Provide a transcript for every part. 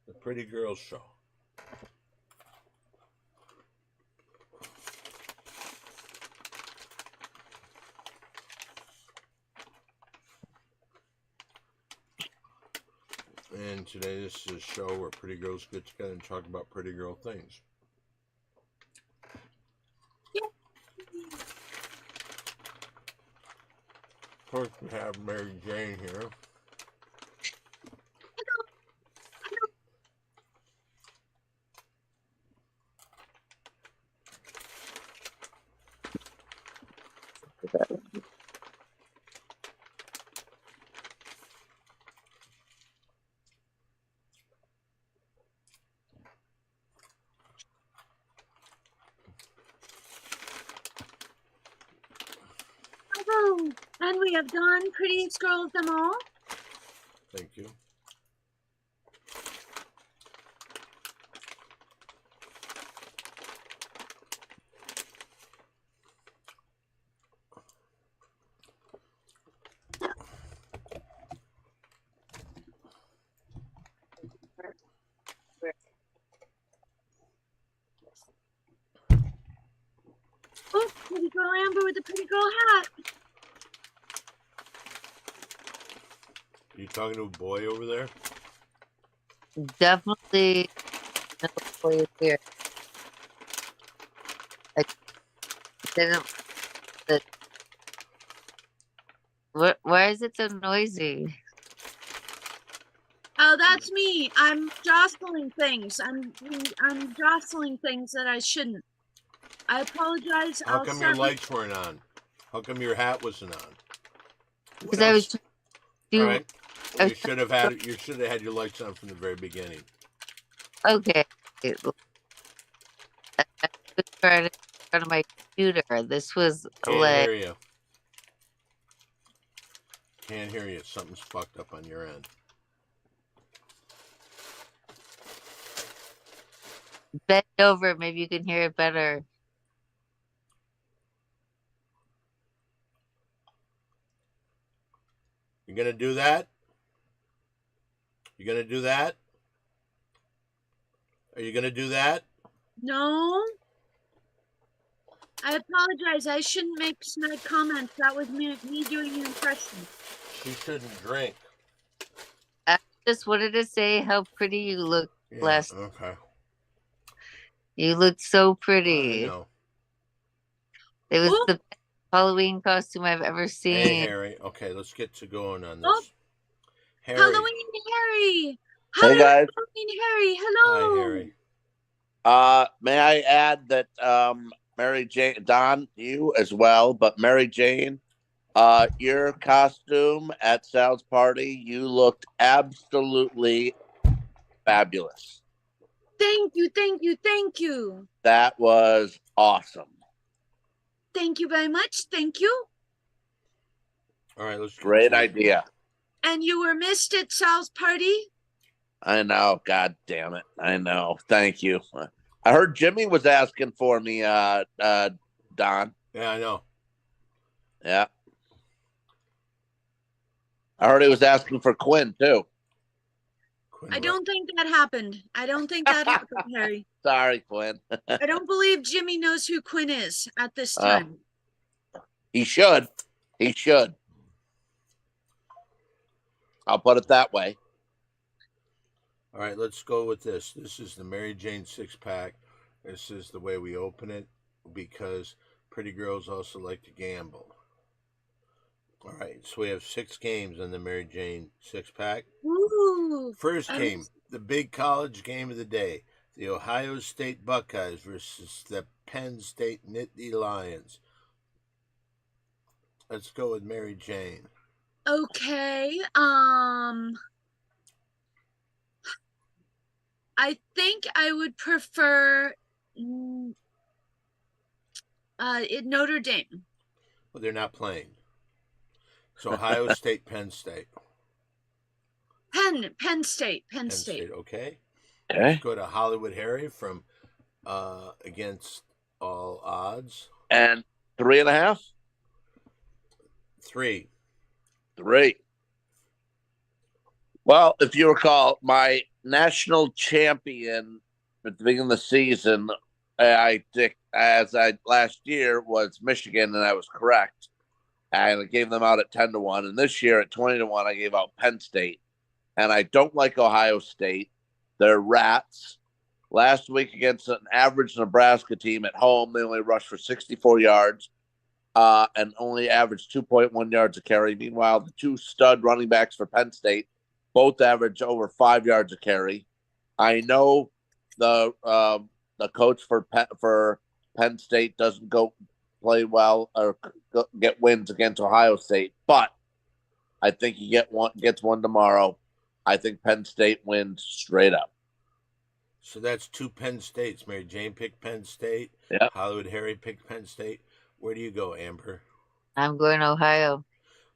The Pretty Girls Show. And today this is a show where pretty girls get together and talk about pretty girl things. Of course, we have Mary Jane here. Hello, and we have Dawn, prettiest girl of them all. Thank you. Oh, pretty girl Amber with the pretty girl hat. Are you talking to a boy over there? Definitely no boy here. I didn't. Why is it so noisy? Oh, that's me. I'm jostling things. I'm jostling things that I shouldn't. I apologize. How come your lights weren't on? How come your hat wasn't on? Because I was All right. Well, you should have had your lights on from the very beginning. Okay. I was trying to turn on my computer. This was Can't hear you. Can't hear you. Something's fucked up on your end. Bend over. Maybe you can hear it better. You're gonna do that? You're gonna do that? Are you gonna do that? No. I apologize. I shouldn't make snide comments. That was me doing an impression. She shouldn't drink. I just wanted to say how pretty you look last. Okay. You looked so pretty. I know. It was the best Halloween costume I've ever seen. Hey, Harry. Okay, let's get to going on this. Oh. Harry. Halloween Harry. Hey guys. Halloween Harry. Hello. Hi, Harry. May I add that Mary Jane, Don, you as well, but Mary Jane, your costume at Sal's party, you looked absolutely fabulous. Thank you, thank you, thank you. That was awesome. Thank you very much. Thank you. All right, let's. Great idea. And you were missed at Sal's party? I know. God damn it. I know. Thank you. I heard Jimmy was asking for me, Don. Yeah, I know. Yeah. I heard he was asking for Quinn, too. I don't think that happened. I don't think that happened, Harry. Sorry, Quinn. I don't believe Jimmy knows who Quinn is at this time. He should. He should. I'll put it that way. All right, let's go with this. This is the Mary Jane six-pack. This is the way we open it because pretty girls also like to gamble. All right, so we have 6 games on the Mary Jane six-pack. Ooh. First game, the big college game of the day. The Ohio State Buckeyes versus the Penn State Nittany Lions. Let's go with Mary Jane. Okay. I think I would prefer Notre Dame. Well, they're not playing. So Ohio State, Penn State. Penn State. Okay. Okay. Let's go to Hollywood Harry from Against All Odds. And 3.5? 3. 3. Well, if you recall, my national champion at the beginning of the season, I think, last year was Michigan, and I was correct. And I gave them out at 10-1. And this year at 20-1, I gave out Penn State. And I don't like Ohio State. They're rats. Last week against an average Nebraska team at home, they only rushed for 64 yards and only averaged 2.1 yards a carry. Meanwhile, the two stud running backs for Penn State both average over 5 yards a carry. I know the coach for Penn State doesn't go play well or get wins against Ohio State, but I think he gets one tomorrow. I think Penn State wins straight up. So that's two Penn States. Mary Jane picked Penn State. Yeah. Hollywood Harry picked Penn State. Where do you go, Amber? I'm going Ohio.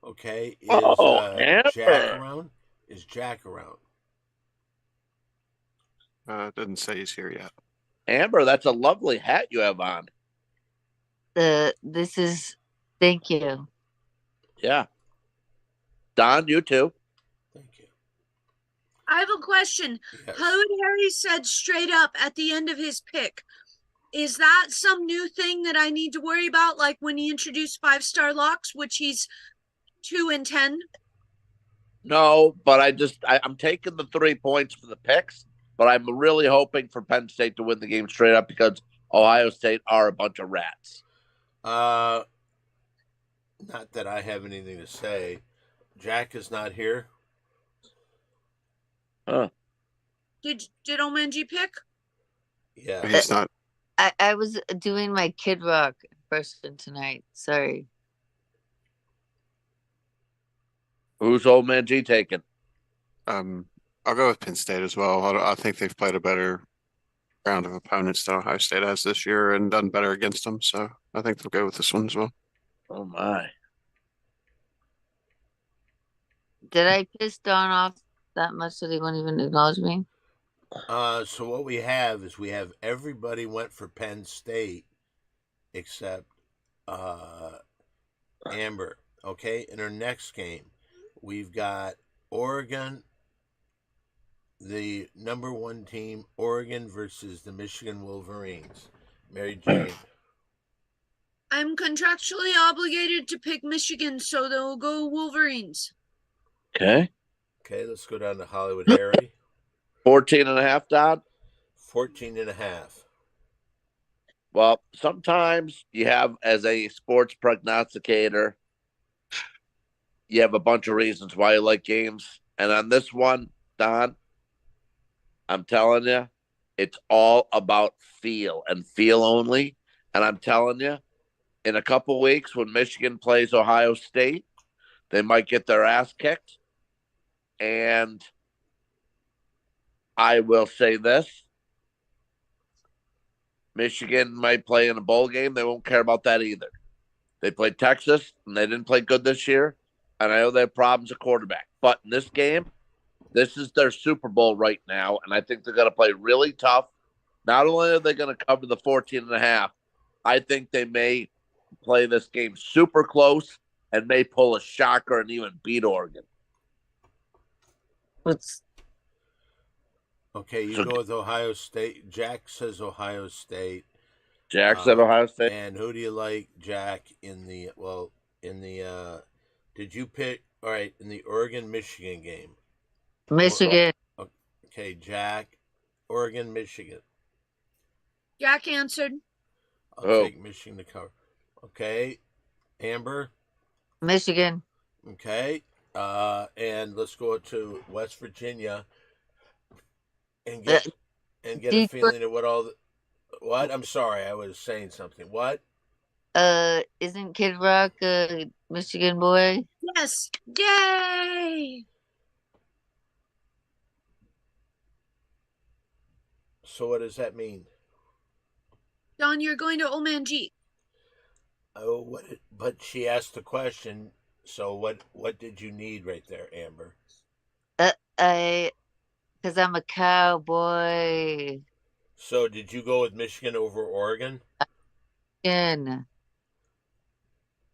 Okay. Is Amber. Jack around? Is Jack around? Doesn't say he's here yet. Amber, that's a lovely hat you have on. Thank you. Yeah. Don, you too. Thank you. I have a question. Yes. Hollywood Harry said straight up at the end of his pick. Is that some new thing that I need to worry about? Like when he introduced 5-star locks, which he's 2-10? No, but I'm taking the 3 points for the picks, but I'm really hoping for Penn State to win the game straight up because Ohio State are a bunch of rats. Not that I have anything to say. Jack is not here. Did Omanji pick? Yeah. He's not. I was doing my Kid Rock person tonight. Sorry. Who's old man G taking? I'll go with Penn State as well. I think they've played a better round of opponents than Ohio State has this year and done better against them. So I think they'll go with this one as well. Oh my. Did I piss Don off that much that he won't even acknowledge me? So what we have is everybody went for Penn State except Amber. Okay, in our next game, we've got Oregon, the number 1 team, Oregon versus the Michigan Wolverines. Mary Jane. I'm contractually obligated to pick Michigan, so they'll go Wolverines. Okay. Okay, let's go down to Hollywood Harry. 14.5, Don? 14.5. Well, sometimes you have, as a sports prognosticator, you have a bunch of reasons why you like games. And on this one, Don, I'm telling you, it's all about feel and feel only. And I'm telling you, in a couple weeks when Michigan plays Ohio State, they might get their ass kicked. And I will say this. Michigan might play in a bowl game. They won't care about that either. They played Texas, and they didn't play good this year. And I know they have problems at quarterback. But in this game, this is their Super Bowl right now, and I think they're going to play really tough. Not only are they going to cover the 14.5, I think they may play this game super close and may pull a shocker and even beat Oregon. Okay, you go with Ohio State. Jack says Ohio State. Jack said Ohio State. And who do you like, Jack, did you pick, all right, in the Oregon-Michigan game? Michigan. Okay, Jack, Oregon, Michigan. Jack answered. I'll take Michigan to cover. Okay, Amber. Michigan. Okay, and let's go to West Virginia and get a feeling of what. I'm sorry, I was saying something. What? Isn't Kid Rock a Michigan boy? Yes. Yay! So what does that mean? Don, you're going to Omanji. Oh, but she asked the question. So what did you need right there, Amber? Because I'm a cowboy. So did you go with Michigan over Oregon? In.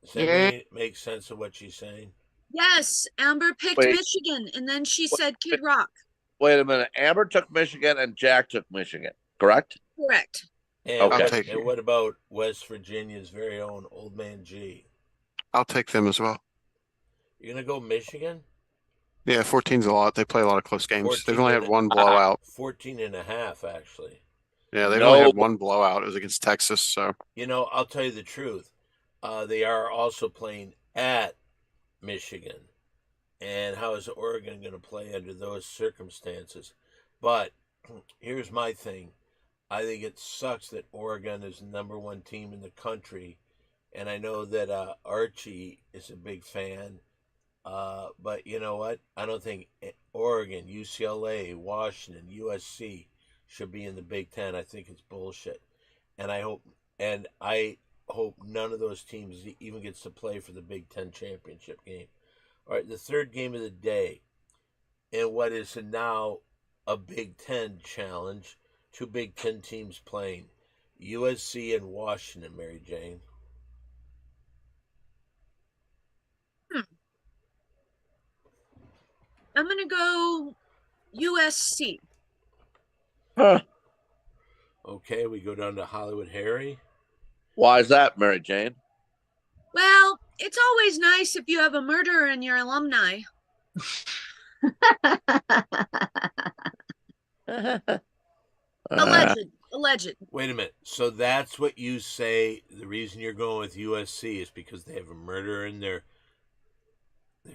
Does that make sense of what she's saying? Yes, Amber picked Michigan, and then she said Kid Rock. Wait a minute. Amber took Michigan and Jack took Michigan, correct? Correct. And, Okay. I'll take and what about West Virginia's very own Old Man G? I'll take them as well. You're gonna go Michigan? Yeah, 14's a lot. They play a lot of close games. They've 14 only and had a- one blowout. 14 and a half, actually. Yeah, they've No. only had one blowout. It was against Texas, so You know, I'll tell you the truth. They are also playing at Michigan. And how is Oregon going to play under those circumstances? But here's my thing. I think it sucks that Oregon is the number one team in the country. And I know that Archie is a big fan. But you know what? I don't think Oregon, UCLA, Washington, USC should be in the Big Ten. I think it's bullshit. And I hope none of those teams even gets to play for the Big Ten championship game. All right, the third game of the day, and what is now a Big Ten challenge, two Big Ten teams playing, USC and Washington, Mary Jane. I'm gonna go USC. Huh. Okay, we go down to Hollywood Harry. Why is that, Mary Jane? Well, it's always nice if you have a murderer in your alumni. Alleged. Wait a minute. So that's what you say. The reason you're going with USC is because they have a murderer in their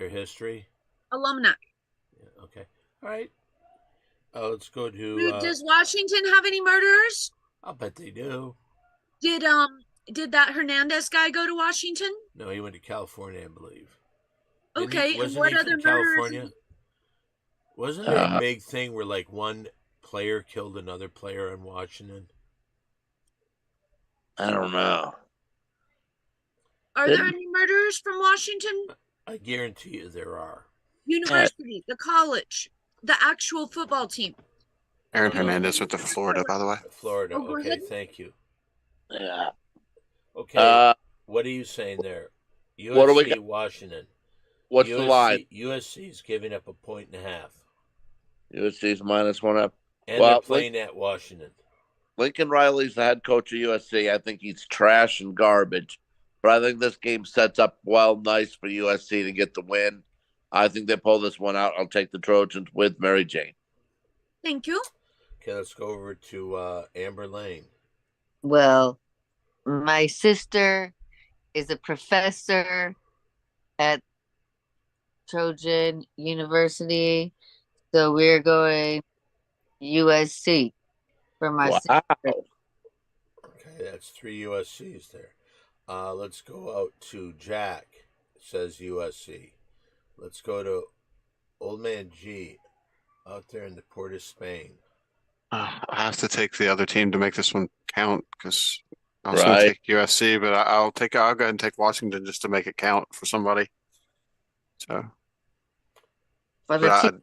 history. Alumni. Yeah, okay. All right. Let's go to. Does Washington have any murderers? I'll bet they do. Did that Hernandez guy go to Washington? No, he went to California, I believe. Okay, and Wasn't what he other from murderers? California? Wasn't there a big thing where like one player killed another player in Washington? I don't know. Are there any murderers from Washington? I guarantee you there are. University, the college, the actual football team. Aaron Hernandez went to Florida, by the way. Florida. Oh, go Okay, ahead. thank you. Yeah. Okay, what are you saying there? USC, What do we got? Washington. What's the line? USC is giving up 1.5 points. USC's -1 up. And Well, they're playing at Washington. Lincoln Riley's the head coach of USC. I think he's trash and garbage. But I think this game sets up nice for USC to get the win. I think they pull this one out. I'll take the Trojans with Mary Jane. Thank you. Okay, let's go over to Amber Lane. Well, my sister is a professor at Trojan University, so we're going USC for my sister. Okay, that's 3 USCs there. Let's go out to Jack. It says USC. Let's go to Old Man G out there in the port of Spain. I have to take the other team to make this one count because I was going to Right. take USC, but I'll go ahead and take Washington just to make it count for somebody. So, For the but team.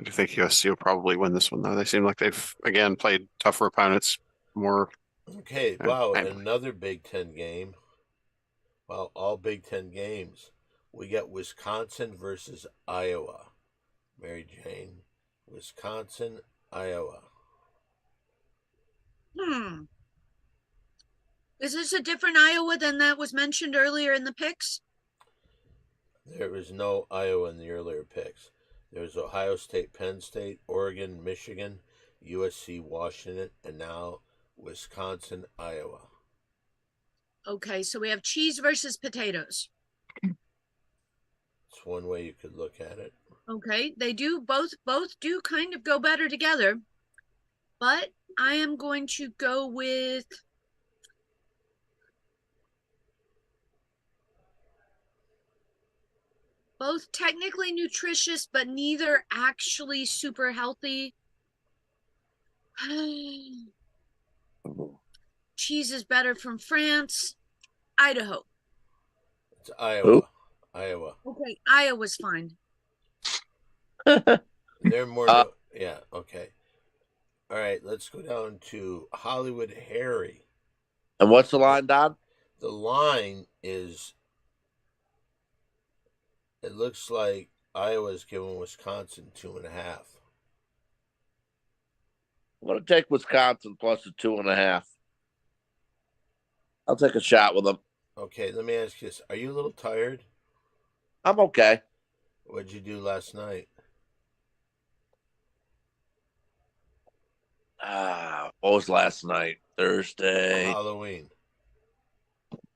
I do think USC will probably win this one, though. They seem like they've, again, played tougher opponents, more. Okay, Yeah, wow, I- another Big Ten game. Well, all Big Ten games. We got Wisconsin versus Iowa. Mary Jane. Wisconsin, Iowa. Is this a different Iowa than that was mentioned earlier in the picks? There was no Iowa in the earlier picks. There was Ohio State, Penn State, Oregon, Michigan, USC, Washington, and now Wisconsin, Iowa. Okay, so we have cheese versus potatoes. It's one way you could look at it. Okay, they do both do kind of go better together. But I am going to go with both technically nutritious, but neither actually super healthy. Cheese is better from France. Idaho. It's Iowa. Who? Iowa. Okay, Iowa's fine. They're more. Yeah, okay. All right, let's go down to Hollywood Harry. And what's the line, Don? The line is, it looks like Iowa's giving Wisconsin 2.5. going to take Wisconsin plus a 2.5. I'll take a shot with them. Okay, let me ask you this. Are you a little tired? I'm okay. What'd you do last night? What was last night? Thursday. Halloween.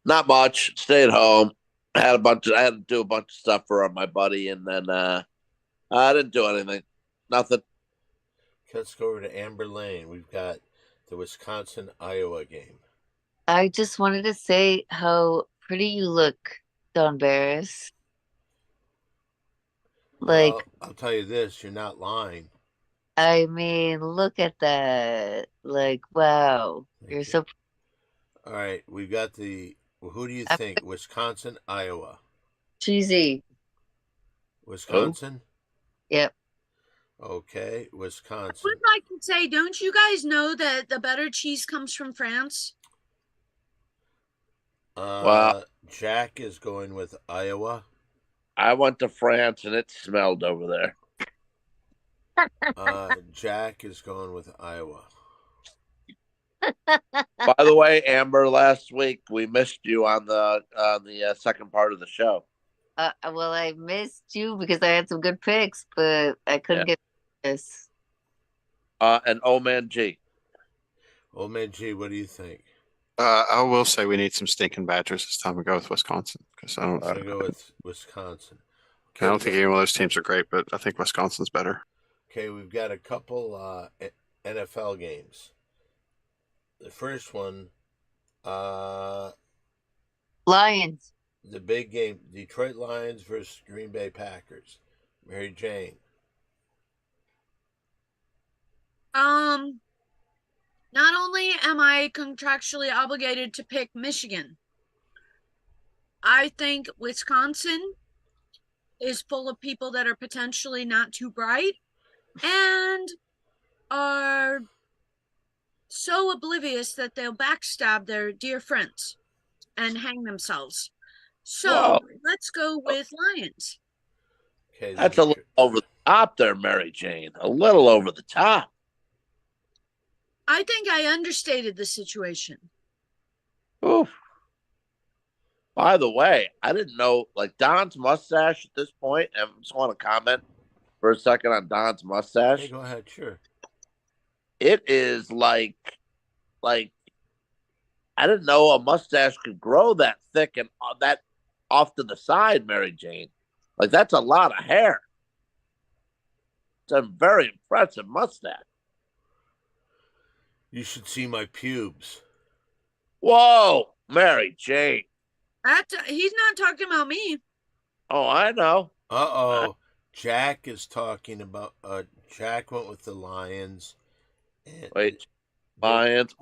Not much. Stayed home. I had to do a bunch of stuff for my buddy, and then I didn't do anything. Nothing. Let's go over to Amber Lane. We've got the Wisconsin-Iowa game. I just wanted to say how pretty you look, Don Barris. Like, Well, I'll tell you this, you're not lying. I mean, look at that. Like, wow. Thank You're you. so All right, we've got who do you I'm think? Wisconsin, Iowa. cheesy. Wisconsin? Yep. Okay, I Wisconsin. would like to say, don't you guys know that the better cheese comes from France? Wow. Jack is going with Iowa. I went to France, and it smelled over there. Jack is going with Iowa. By the way, Amber, last week we missed you on the second part of the show. Well, I missed you because I had some good picks, but I couldn't get this. And Old Man G. Old Man G, what do you think? I will say we need some stinking Badgers this time. We go with Wisconsin because I I'm don't. gonna go with Wisconsin. I don't think either one of those teams are great, but I think Wisconsin's better. Okay, we've got a couple NFL games. The first one, Lions. the big game, Detroit Lions versus Green Bay Packers. Mary Jane. Not only am I contractually obligated to pick Michigan, I think Wisconsin is full of people that are potentially not too bright and are so oblivious that they'll backstab their dear friends and hang themselves. So Whoa. let's go with Lions. Okay, That's a little over the top there, Mary Jane. A little over the top. I think I understated the situation. Oof. By the way, I didn't know, like, Don's mustache at this point. I just want to comment for a second on Don's mustache. Hey, go ahead, sure. It is like I didn't know a mustache could grow that thick and that off to the side, Mary Jane. Like, that's a lot of hair. It's a very impressive mustache. You should see my pubes. Whoa, Mary Jane. He's not talking about me. Oh, I know. Uh-oh. Jack is talking about Jack went with the Lions. And Wait, Lions.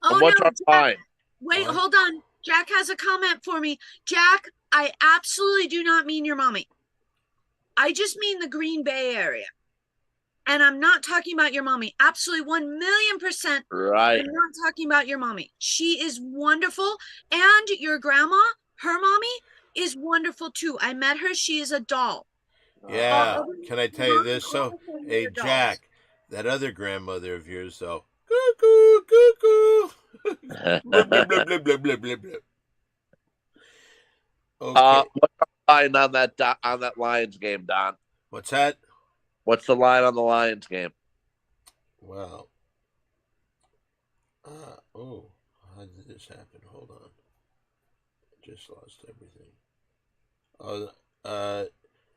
Oh What's no, our Jack, line? wait, What? hold on. Jack has a comment for me. Jack, I absolutely do not mean your mommy. I just mean the Green Bay area. And I'm not talking about your mommy. Absolutely 1,000,000%. Right. I'm not talking about your mommy. She is wonderful. And your grandma, her mommy, is wonderful too. I met her. She is a doll. Yeah. Can I tell you Mommy this? So, calls them hey, their dolls. Jack, that other grandmother of yours, though. Cuckoo, cuckoo. Blah, blah, blah, blah, blah, blah, blah, blah. Okay. What's our line on that Lions game, Don? What's that? What's the line on the Lions game? Well, how did this happen? Hold on. I just lost everything.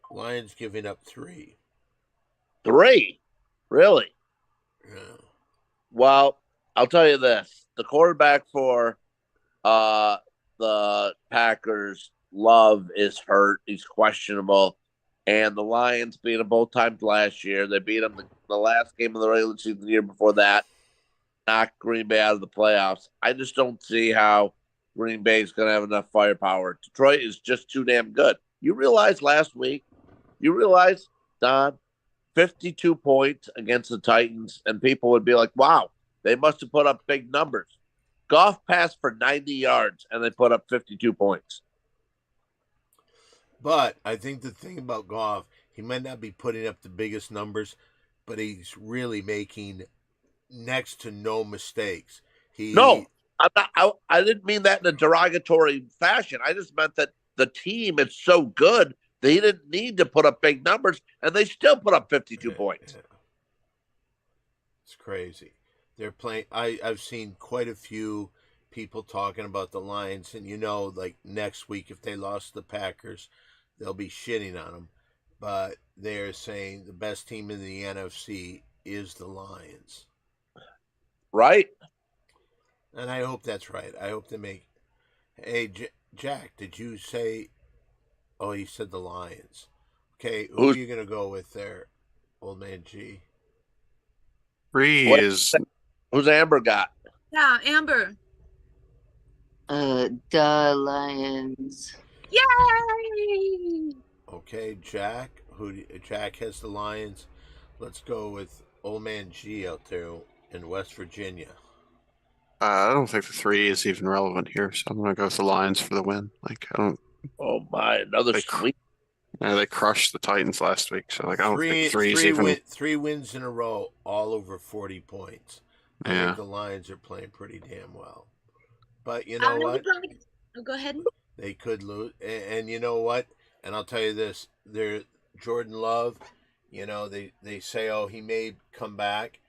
Lions giving up 3. 3? Really? Yeah. Well, I'll tell you this. The quarterback for the Packers, Love, is hurt. He's questionable. And the Lions beat them both times last year. They beat them the last game of the regular season the year before that. Knocked Green Bay out of the playoffs. I just don't see how Green Bay is going to have enough firepower. Detroit is just too damn good. You realize last week, Don, 52 points against the Titans, and people would be like, wow, they must have put up big numbers. Goff passed for 90 yards, and they put up 52 points. But I think the thing about Goff, he might not be putting up the biggest numbers, but he's really making next to no mistakes. No, I didn't mean that in a derogatory fashion. I just meant that the team is so good that he didn't need to put up big numbers, and they still put up 52 points. Yeah. It's crazy. They're playing. I've seen quite a few people talking about the Lions, and like next week if they lost the Packers, they'll be shitting on them. But they're saying the best team in the NFC is the Lions. Right? And I hope that's right. I hope they make. Hey, Jack, did you say? Oh, he said the Lions. Okay, who are you gonna go with there, old man G? 3 What- is Who's Amber got? Yeah, Amber. The Lions. Yay! Okay, Jack. Jack has the Lions. Let's go with old man G out there in West Virginia. I don't think the 3 is even relevant here, so I'm gonna go with the Lions for the win. Like I don't. Oh my, another They sweep. They crushed the Titans last week, so like I don't think 3 is even. Three wins in a row, all over 40 points. I Yeah. think the Lions are playing pretty damn well. But you know what? Oh, go ahead. They could lose, and you know what? And I'll tell you this: they're Jordan Love. They say, oh, he may come back.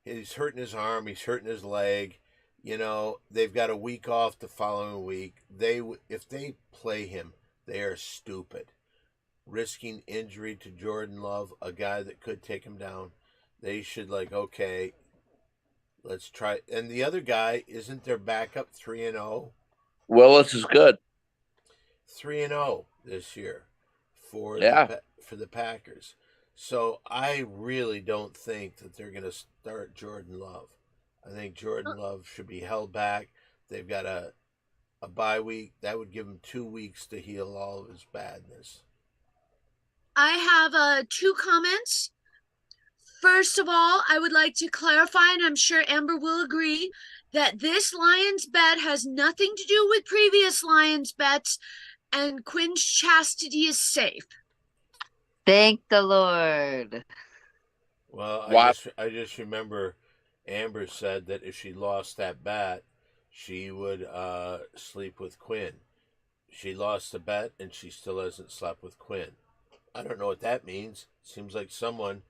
He's hurting his arm. He's hurting his leg. They've got a week off the following week. If they play him, they are stupid. Risking injury to Jordan Love, a guy that could take him down. They should okay, let's try. And the other guy, isn't their backup 3-0? Willis is good. 3-0 this year for the Packers. So I really don't think that they're going to start Jordan Love. I think Jordan Love should be held back. They've got a bye week. That would give him 2 weeks to heal all of his badness. I have 2 comments. First of all, I would like to clarify, and I'm sure Amber will agree, that this Lions bet has nothing to do with previous Lions bets, and Quinn's chastity is safe. Thank the Lord. Well, I just remember Amber said that if she lost that bet, she would sleep with Quinn. She lost the bet, and she still hasn't slept with Quinn. I don't know what that means. Seems like someone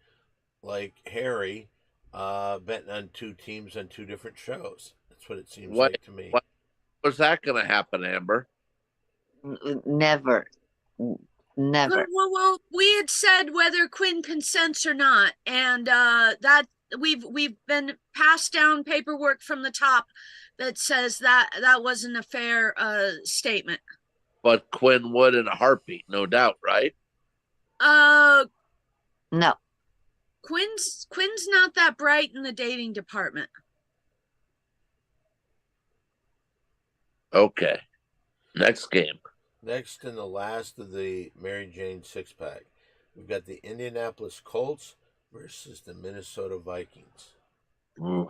like Harry betting on 2 teams on 2 different shows. That's what it seems like to me. Was that going to happen, Amber? Never. Well, we had said whether Quinn consents or not, and that we've been passed down paperwork from the top that says that wasn't a fair statement. But Quinn would in a heartbeat, no doubt, right? No. Quinn's not that bright in the dating department. Okay. Next game. Next and the last of the Mary Jane 6-pack, we've got the Indianapolis Colts versus the Minnesota Vikings. Oof.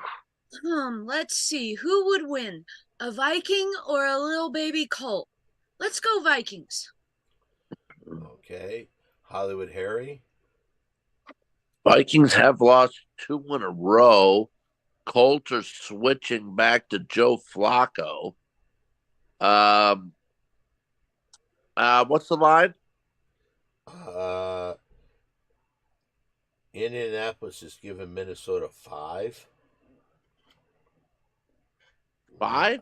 Let's see. Who would win? A Viking or a little baby Colt? Let's go Vikings. Okay. Hollywood Harry. Vikings have lost 2 in a row. Colts are switching back to Joe Flacco. What's the line? Indianapolis is giving Minnesota 5. 5?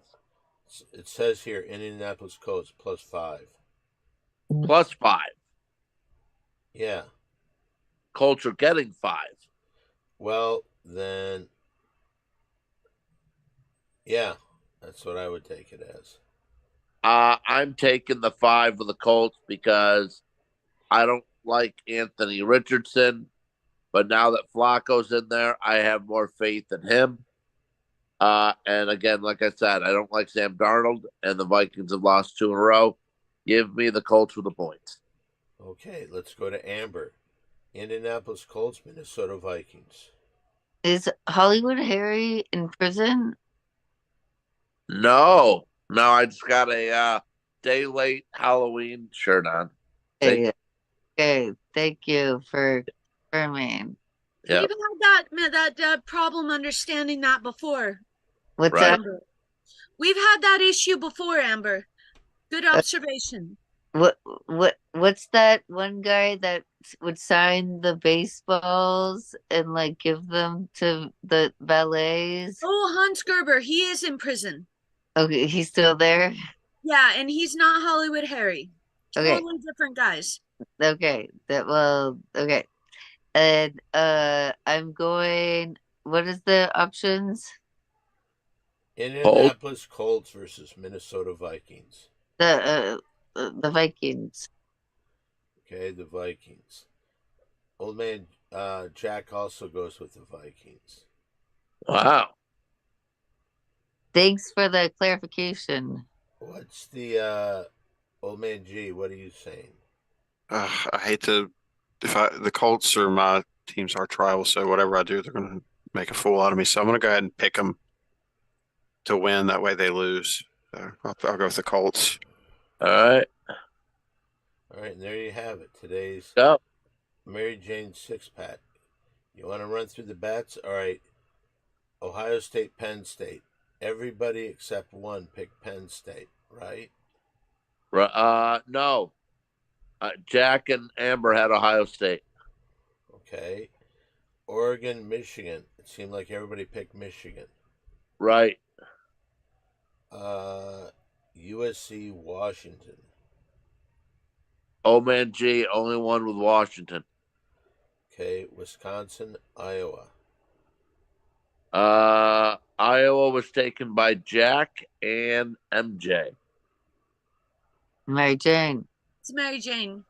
It says here Indianapolis Colts +5. +5. Yeah. Colts are getting 5. Well, then, yeah, that's what I would take it as. I'm taking the 5 of the Colts because I don't like Anthony Richardson, but now that Flacco's in there, I have more faith in him. And again, like I said, I don't like Sam Darnold, and the Vikings have lost 2 in a row. Give me the Colts with the points. Okay, let's go to Amber. Indianapolis Colts, Minnesota Vikings. Is Hollywood Harry in prison? No, I just got a day late Halloween shirt on. Okay, thank you for confirming. Yeah. We've had that problem understanding that before. What's Right. up? Amber. We've had that issue before, Amber. Good observation. What's that one guy that would sign the baseballs and like give them to the valets? Oh, Hans Gerber, he is in prison. Okay, he's still there. Yeah, and he's not Hollywood Harry. Okay, Totally different guys. okay. Okay. And I'm going. What is the options? Indianapolis Colts versus Minnesota Vikings. The Vikings. Okay, the Vikings. Old man Jack also goes with the Vikings. Wow. Thanks for the clarification. What's the old man G? What are you saying? I hate to, the Colts are my team's arch rival, so whatever I do, they're going to make a fool out of me. So I'm going to go ahead and pick them to win. That way they lose. So I'll go with the Colts. All right. All right, and there you have it. Today's Go. Mary Jane six pack. You want to run through the bets? All right. Ohio State, Penn State. Everybody except one picked Penn State, right? No. Jack and Amber had Ohio State. Okay. Oregon, Michigan. It seemed like everybody picked Michigan. Right. USC, Washington. Old man G, only one with Washington. Okay. Wisconsin, Iowa. Iowa was taken by Jack and MJ. Mary Jane. It's Mary Jane.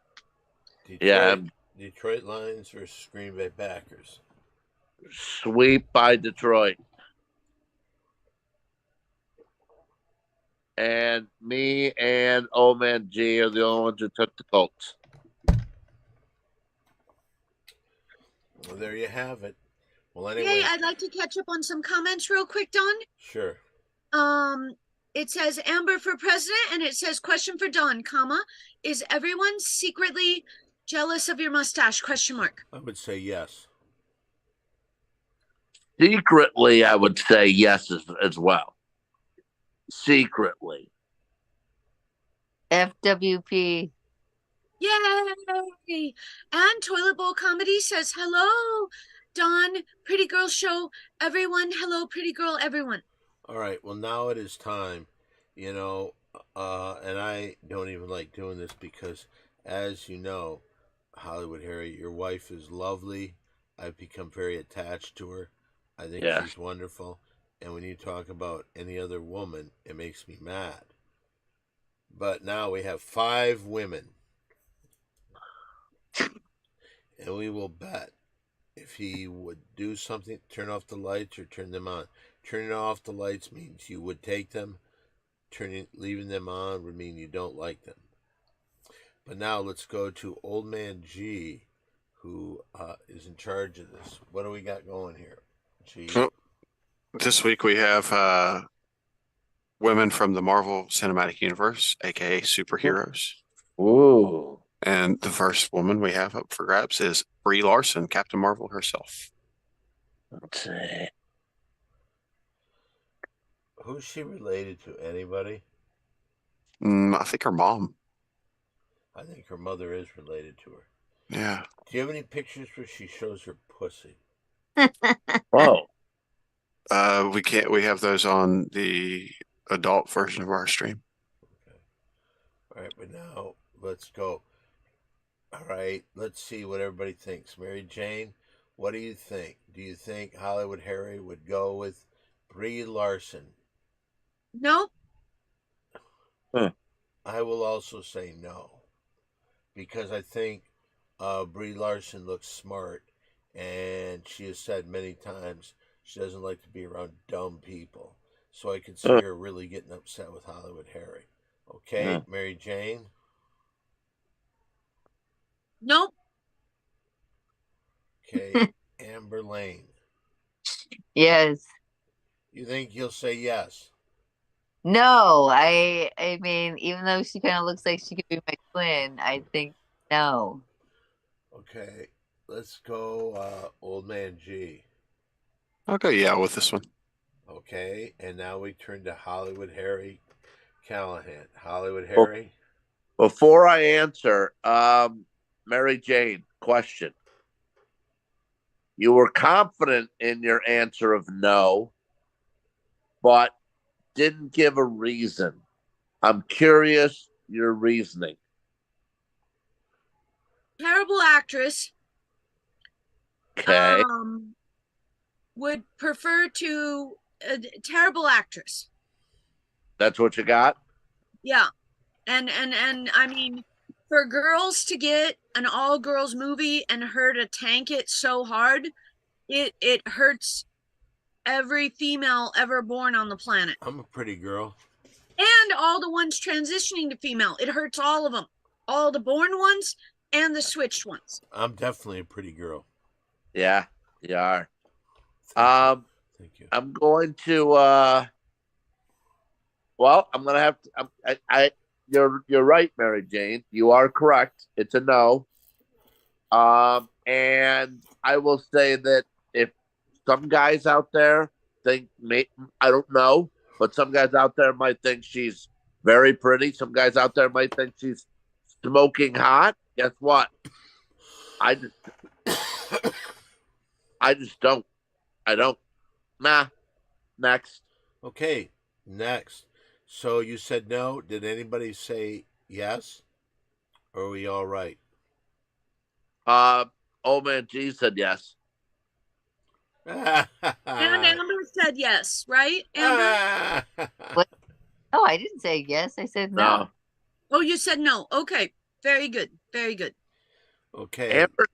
Detroit, Yeah. Detroit Lions versus Green Bay Packers. Sweep by Detroit. And me and Old Man G are the only ones who took the Colts. Well, there you have it. Well, anyway. Hey, I'd like to catch up on some comments real quick, Don. Sure. It says Amber for president, and it says question for Don, comma, is everyone secretly jealous of your mustache? Question mark. I would say yes. Secretly, I would say yes as well. Secretly. FWP. Yay! And Toilet Bowl Comedy says, hello, Don, Pretty Girl Show, everyone. Hello, Pretty Girl, everyone. All right. Well, now it is time, and I don't even like doing this because, as you know, Hollywood Harry, your wife is lovely. I've become very attached to her. I think she's wonderful. And when you talk about any other woman, it makes me mad. But now we have 5 women. And we will bet if he would do something, turn off the lights or turn them on. Turning off the lights means you would take them. Leaving them on would mean you don't like them. But now let's go to Old Man G, who is in charge of this. What do we got going here, G? So this week we have women from the Marvel Cinematic Universe, aka superheroes. Ooh. And the first woman we have up for grabs is Brie Larson, Captain Marvel herself. Let's see. Who's she related to? Anybody? I think her mom. I think her mother is related to her. Yeah. Do you have any pictures where she shows her pussy? Whoa. We have those on the adult version of our stream. Okay. All right, but now let's go. All right, let's see what everybody thinks. Mary Jane, what do you think? Do you think Hollywood Harry would go with Brie Larson? Nope. I will also say no, because I think Brie Larson looks smart, and she has said many times she doesn't like to be around dumb people. So I could see her really getting upset with Hollywood Harry. Okay, Mary Jane? Nope. Okay, Amber Lane. Yes. You think he'll say yes? No, I mean, even though she kind of looks like she could be my twin, I think no. Okay. let's go Old Man G. I'll go yeah with this one. Okay, and now we turn to Hollywood Harry Callahan. Hollywood Oh. Harry. Before I answer, Mary Jane, question. You were confident in your answer of no, but didn't give a reason. I'm curious your reasoning. Terrible actress. Okay. Would prefer to terrible actress. That's what you got? Yeah. And I mean, for girls to get an all girls movie and her to tank it so hard, it hurts every female ever born on the planet. I'm a pretty girl. And all the ones transitioning to female. It hurts all of them. All the born ones and the switched ones. I'm definitely a pretty girl. Yeah, you are. Thank you. I'm going to well, I'm gonna have to you're right, Mary Jane. You are correct. It's a no. And I will say that if some guys out there think, I don't know, but some guys out there might think she's very pretty. Some guys out there might think she's smoking hot. Guess what? I just don't. I don't. Nah. Next. Okay, next. So you said no. Did anybody say yes? Or are we all right? Old Man G said yes. And Amber said yes, right? Amber? What? Oh, I didn't say yes. I said no. No. Oh, you said no. Okay. Very good. Very good. Okay. Amber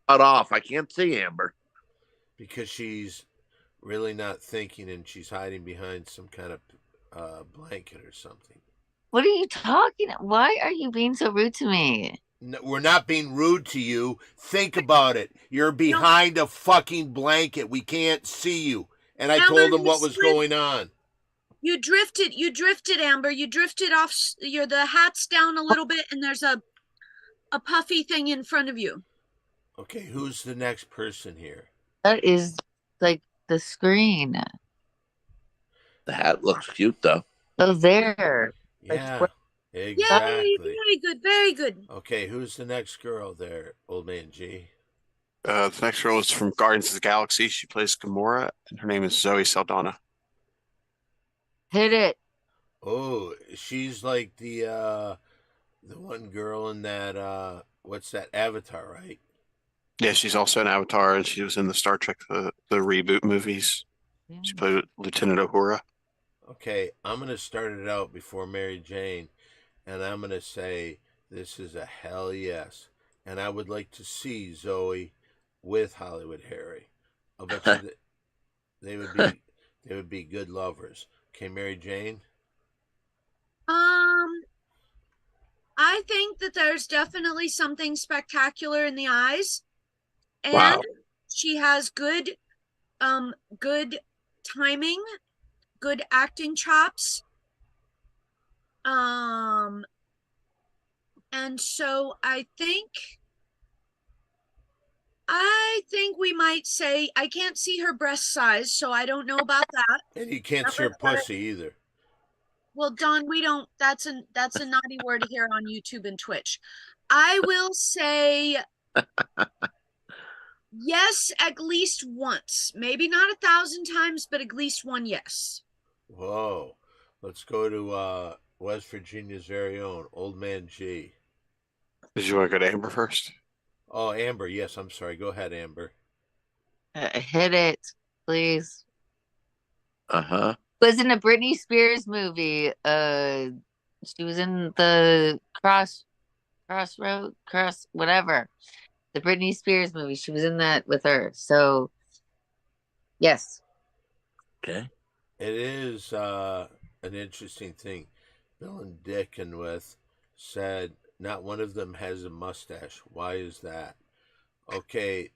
cut off. I can't see Amber. Because she's really not thinking and she's hiding behind some kind of blanket or something. What are you talking? Why are you being so rude to me? No, we're not being rude to you. Think about it. You're behind a fucking blanket. We can't see you. And I Amber, told them you what was slid- going on. You drifted, Amber. You drifted off. The hat's down a little bit, and there's a puffy thing in front of you. Okay, who's the next person here? That is like the screen. The hat looks cute though. Oh, there. Yeah, Yay! exactly. Very good. Very good. Okay, who's the next girl there, Old Man G? The next girl is from Guardians of the Galaxy. She plays Gamora, and her name is Zoe Saldana. Hit it. Oh, she's like the one girl in that what's that, Avatar, right? Yeah, she's also an Avatar, and she was in the Star Trek the reboot movies. Yeah. She played Lieutenant Uhura. Okay, I'm gonna start it out before Mary Jane, and I'm gonna say this is a hell yes. And I would like to see Zoe with Hollywood Harry. I'll bet you that they would be good lovers. Okay, Mary Jane. I think that there's definitely something spectacular in the eyes, and Wow. she has good timing, good acting chops. And so I think we might say, I can't see her breast size, so I don't know about that. And you can't see her pussy either. Well, Don, we don't, that's a naughty word here on YouTube and Twitch. I will say yes, at least once. Maybe not 1,000 times, but at least one yes. Whoa. Let's go to West Virginia's very own, Old Man G. Did you want to go to Amber first? Oh, Amber, yes, I'm sorry. Go ahead, Amber. Hit it, please. Uh-huh. Was in a Britney Spears movie. She was in the whatever. The Britney Spears movie. She was in that with her. So, yes. Okay. It is an interesting thing. Bill and Dick and with said not one of them has a mustache. Why is that? Okay.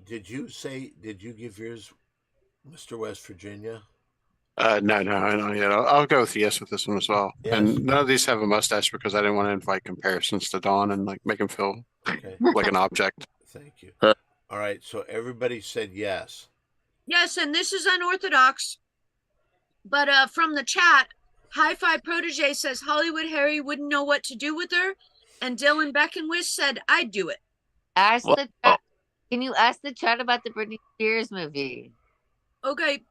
Did you give yours, Mr. West Virginia? No, I don't yet. I'll go with yes with this one as well. Yes. And none of these have a mustache because I didn't want to invite comparisons to Dawn and like make him feel Okay. like an object. Thank you. Huh. All right, so everybody said yes. Yes, and this is unorthodox. But from the chat, Hi-Fi Protege says Hollywood Harry wouldn't know what to do with her, and Dylan Beckenwish said I'd do it. Ask Well, the chat. Can you ask the chat about the Britney Spears movie? Okay,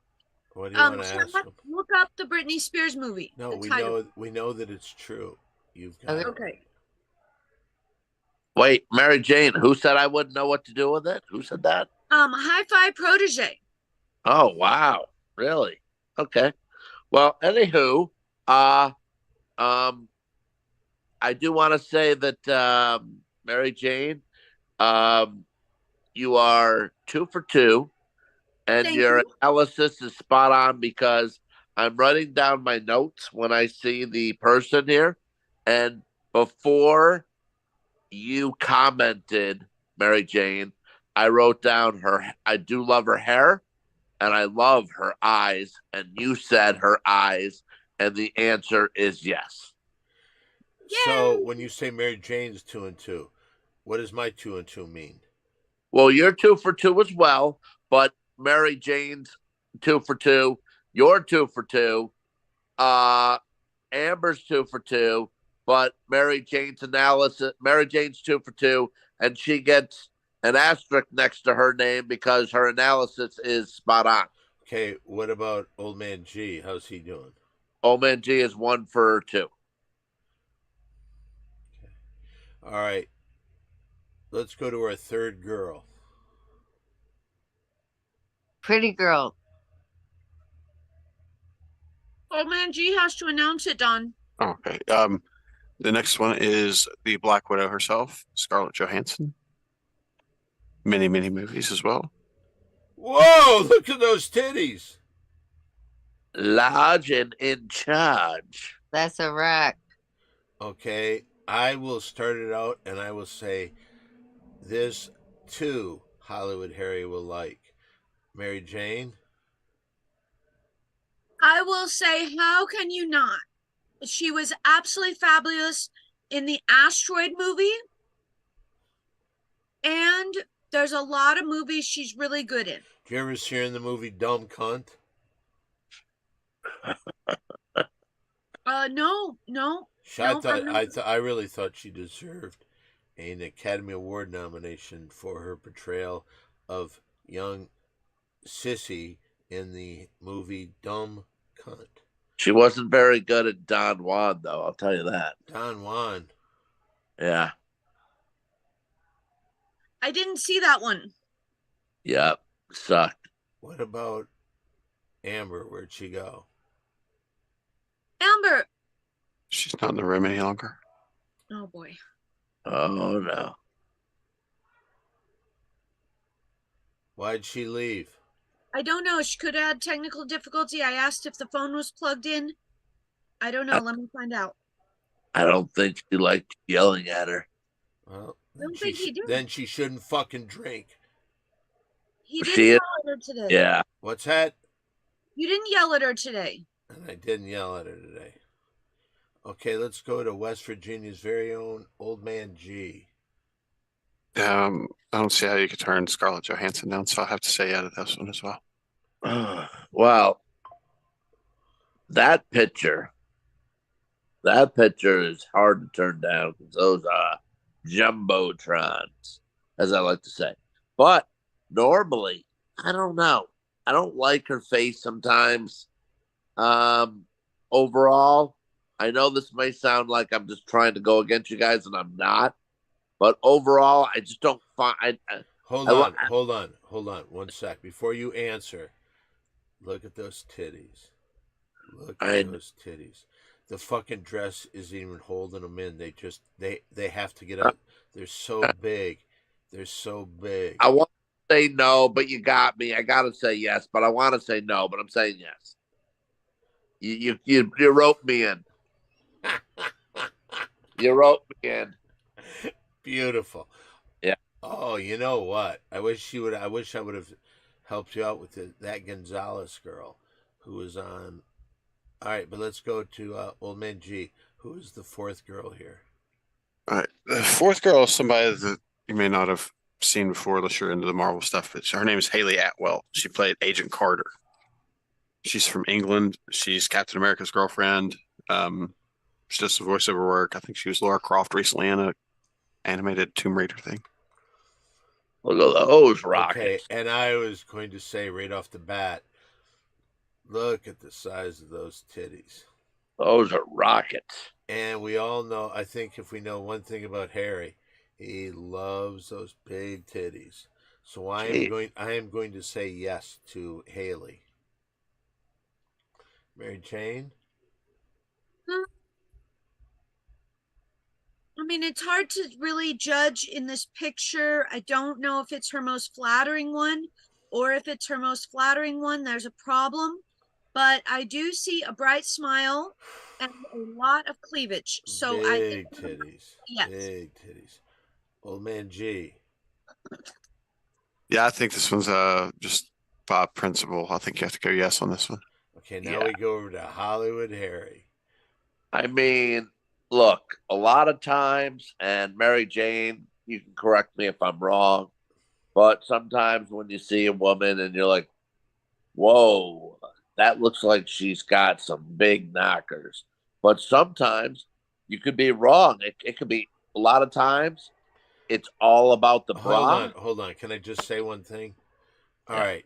What do you want to chat, ask them? look up the Britney Spears movie. No, the we title. know that it's true. You've got Okay. it. Okay. Wait, Mary Jane, who said I wouldn't know what to do with it? Who said that? Hi-Fi Protege. Oh, wow. Really? Okay. Well, anywho, I do want to say that Mary Jane, you are 2 for 2, and Thank your you. analysis is spot on because I'm writing down my notes when I see the person here, and before you commented, Mary Jane, I wrote down her. I do love her hair, and I love her eyes, and you said her eyes, and the answer is yes. So Yay! when you say Mary Jane's 2 and 2, what does my 2 and 2 mean? Well, you're 2 for 2 as well, but Mary Jane's 2 for 2. You're 2 for 2. Amber's 2 for 2, but Mary Jane's 2 for 2, and she gets an asterisk next to her name because her analysis is spot on. Okay, what about Old Man G? How's he doing? Old Man G is 1 for 2. All right, let's go to our third girl. Pretty girl. Oh man, G has to announce it, Don. Okay. The next one is the Black Widow herself, Scarlett Johansson. Many movies as well. Whoa, look at those titties. Large and in charge. That's a rack. Okay, I will start it out and I will say this too Hollywood Harry will like. Mary Jane? I will say, how can you not? She was absolutely fabulous in the Asteroid movie. And there's a lot of movies she's really good in. Did you ever see her in the movie Dumb Cunt? No. I really thought she deserved an Academy Award nomination for her portrayal of young Sissy in the movie Dumb Cunt. She wasn't very good at Don Juan, though, I'll tell you that. Don Juan. Yeah. I didn't see that one. Yep. Sucked. What about Amber? Where'd she go? Amber. She's not in the room any longer. Oh boy. Oh, no. Why'd she leave? I don't know. She could have had technical difficulty. I asked if the phone was plugged in. I don't know. Let me find out. I don't think she liked yelling at her. Well, Don't think he did. then she shouldn't fucking drink. He didn't She- yell at her today. Yeah. What's that? You didn't yell at her today. And I didn't yell at her today. Okay, let's go to West Virginia's very own Old Man G. I don't see how you could turn Scarlett Johansson down, so I'll have to say yeah to this one as well. Well, that picture is hard to turn down because those are jumbotrons, as I like to say. But normally, I don't know. I don't like her face sometimes. Overall, I know this may sound like I'm just trying to go against you guys, and I'm not. But overall, I just don't find. Hold on 1 sec. Before you answer, look at those titties. Look at those titties. The fucking dress isn't even holding them in. They have to get up. They're so big. They're so big. I want to say no, but you got me. I got to say yes, but I want to say no, but I'm saying yes. You wrote me in. You wrote me in. Beautiful. Yeah. Oh, you know what? I wish I would have helped you out with that Gonzalez girl who was on. All right, but let's go to Old Man G. Who is the fourth girl here? All right. The fourth girl is somebody that you may not have seen before, unless you're into the Marvel stuff. But her name is Haley Atwell. She played Agent Carter. She's from England. She's Captain America's girlfriend. She does some voiceover work. I think she was Lara Croft recently in a animated Tomb Raider thing. Look at those Okay, rockets. and I was going to say right off the bat, look at the size of those titties. Those are rockets. And we all know, I think if we know one thing about Harry, he loves those big titties. So I am going to say yes to Haley. Mary Jane? I mean, it's hard to really judge in this picture. I don't know if it's her most flattering one, or if it's her most flattering one, there's a problem. But I do see a bright smile and a lot of cleavage. So big titties. Yes. Big titties. Old man G. Yeah, I think this one's just by principle. I think you have to go yes on this one. Okay, now we go over to Hollywood Harry. I mean, look, a lot of times, and Mary Jane, you can correct me if I'm wrong, but sometimes when you see a woman and you're like, whoa, that looks like she's got some big knockers. But sometimes you could be wrong. It could be a lot of times it's all about the bra. Hold on. Can I just say one thing? All Yeah. right.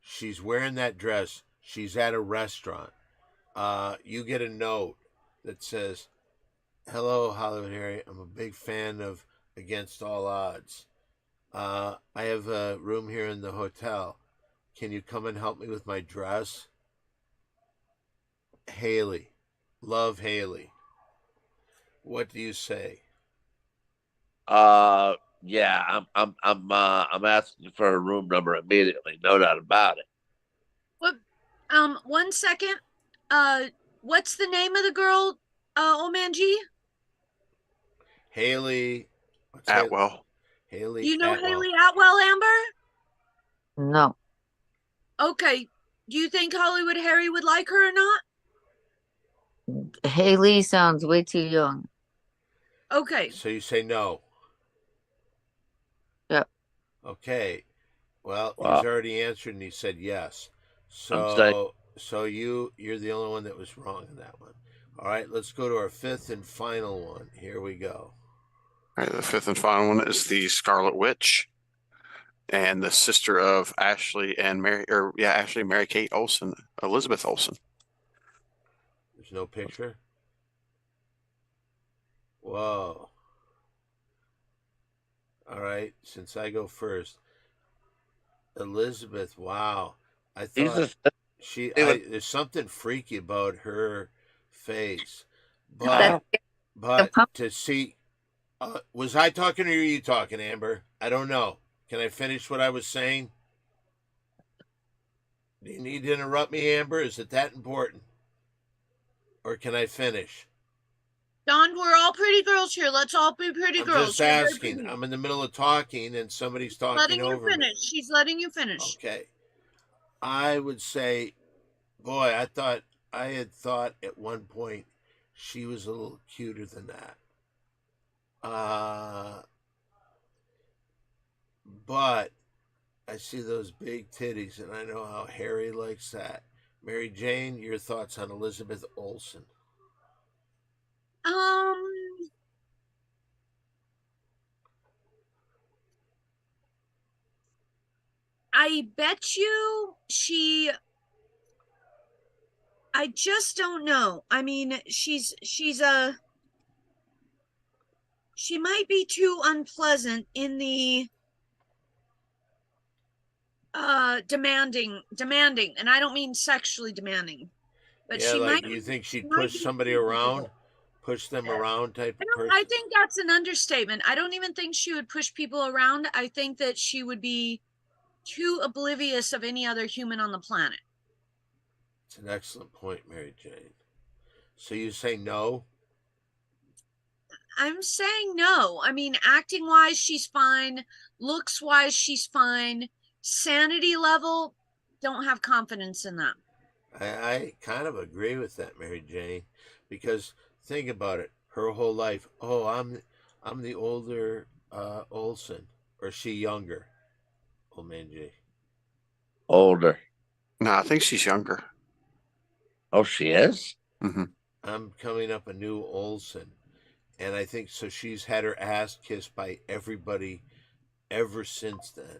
She's wearing that dress. She's at a restaurant. You get a note that says, "Hello, Hollywood Harry. I'm a big fan of Against All Odds. I have a room here in the hotel. Can you come and help me with my dress?" Haley. Love Haley. What do you say? Yeah, I'm asking for a room number immediately, no doubt about it. What? 1 second. What's the name of the girl? Old man G. Haley. Atwell. Haley. You know Atwell. Haley Atwell, Amber? No. Okay. Do you think Hollywood Harry would like her or not? Haley sounds way too young. Okay. So you say no. Yep. Okay. Well, Wow. he's already answered and he said yes. I'm saying- So you're the only one that was wrong in that one. All right, let's go to our fifth and final one. Here we go. All right, the fifth and final one is the Scarlet Witch, and the sister of Ashley and Mary Kate Olsen, Elizabeth Olsen. There's no picture. Whoa. All right, since I go first, Elizabeth. Wow, I thought there's something freaky about her face, but to see, was I talking or are you talking, Amber? I don't know. Can I finish what I was saying? Do you need to interrupt me, Amber? Is it that important? Or can I finish? Don, we're all pretty girls here. Let's all be pretty I'm girls. just You're very asking. pretty. I'm in the middle of talking and somebody's talking letting over you finish. me. She's letting you finish. Okay. I would say, boy, I had thought at one point she was a little cuter than that. But I see those big titties and I know how Harry likes that. Mary Jane, your thoughts on Elizabeth Olsen? I bet you I just don't know. I mean, she might be too unpleasant in the demanding, and I don't mean sexually demanding, but yeah, she like might. you think she'd might push be somebody too around, push them around type of person? I think that's an understatement. I don't even think she would push people around. I think that she would be too oblivious of any other human on the planet. It's an excellent point, Mary Jane. So you say no? I'm saying no. I mean, acting wise, she's fine. Looks wise, she's fine. Sanity level, don't have confidence in that. I kind of agree with that, Mary Jane, because think about it. Her whole life, oh, I'm the older Olsen, or is she younger? Old man G. Older. No, I think she's younger. Oh, she is? Hmm. I'm coming up a new Olsen, and I think so. She's had her ass kissed by everybody ever since then.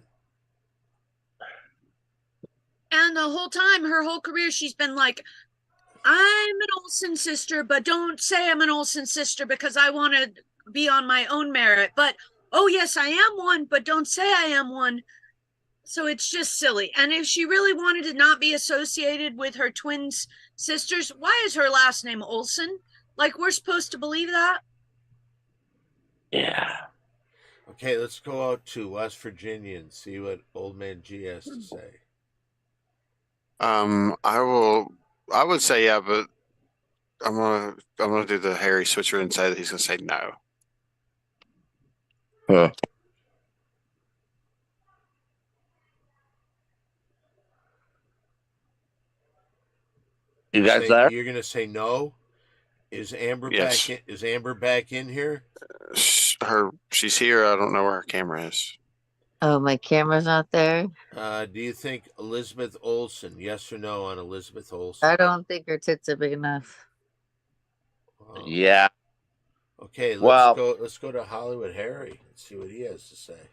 And the whole time, her whole career, she's been like, I'm an Olsen sister, but don't say I'm an Olsen sister because I want to be on my own merit. But, oh, yes, I am one, but don't say I am one. So it's just silly. And if she really wanted to not be associated with her twin sisters, why is her last name Olsen? Like, we're supposed to believe that? Yeah. Okay, let's go out to West Virginia and see what Old Man G has to say. I would say yeah, but I'm gonna do the Harry switcher and say that he's gonna say no. Huh. You guys there? You're gonna say no? Is Amber Yes. back in? Is Amber back in here? She's here. I don't know where her camera is. Oh, my camera's not there. Do you think Elizabeth Olsen? Yes or no on Elizabeth Olsen? I don't think her tits are big enough. Oh. Yeah. Okay, Well- let's go to Hollywood Harry and see what he has to say.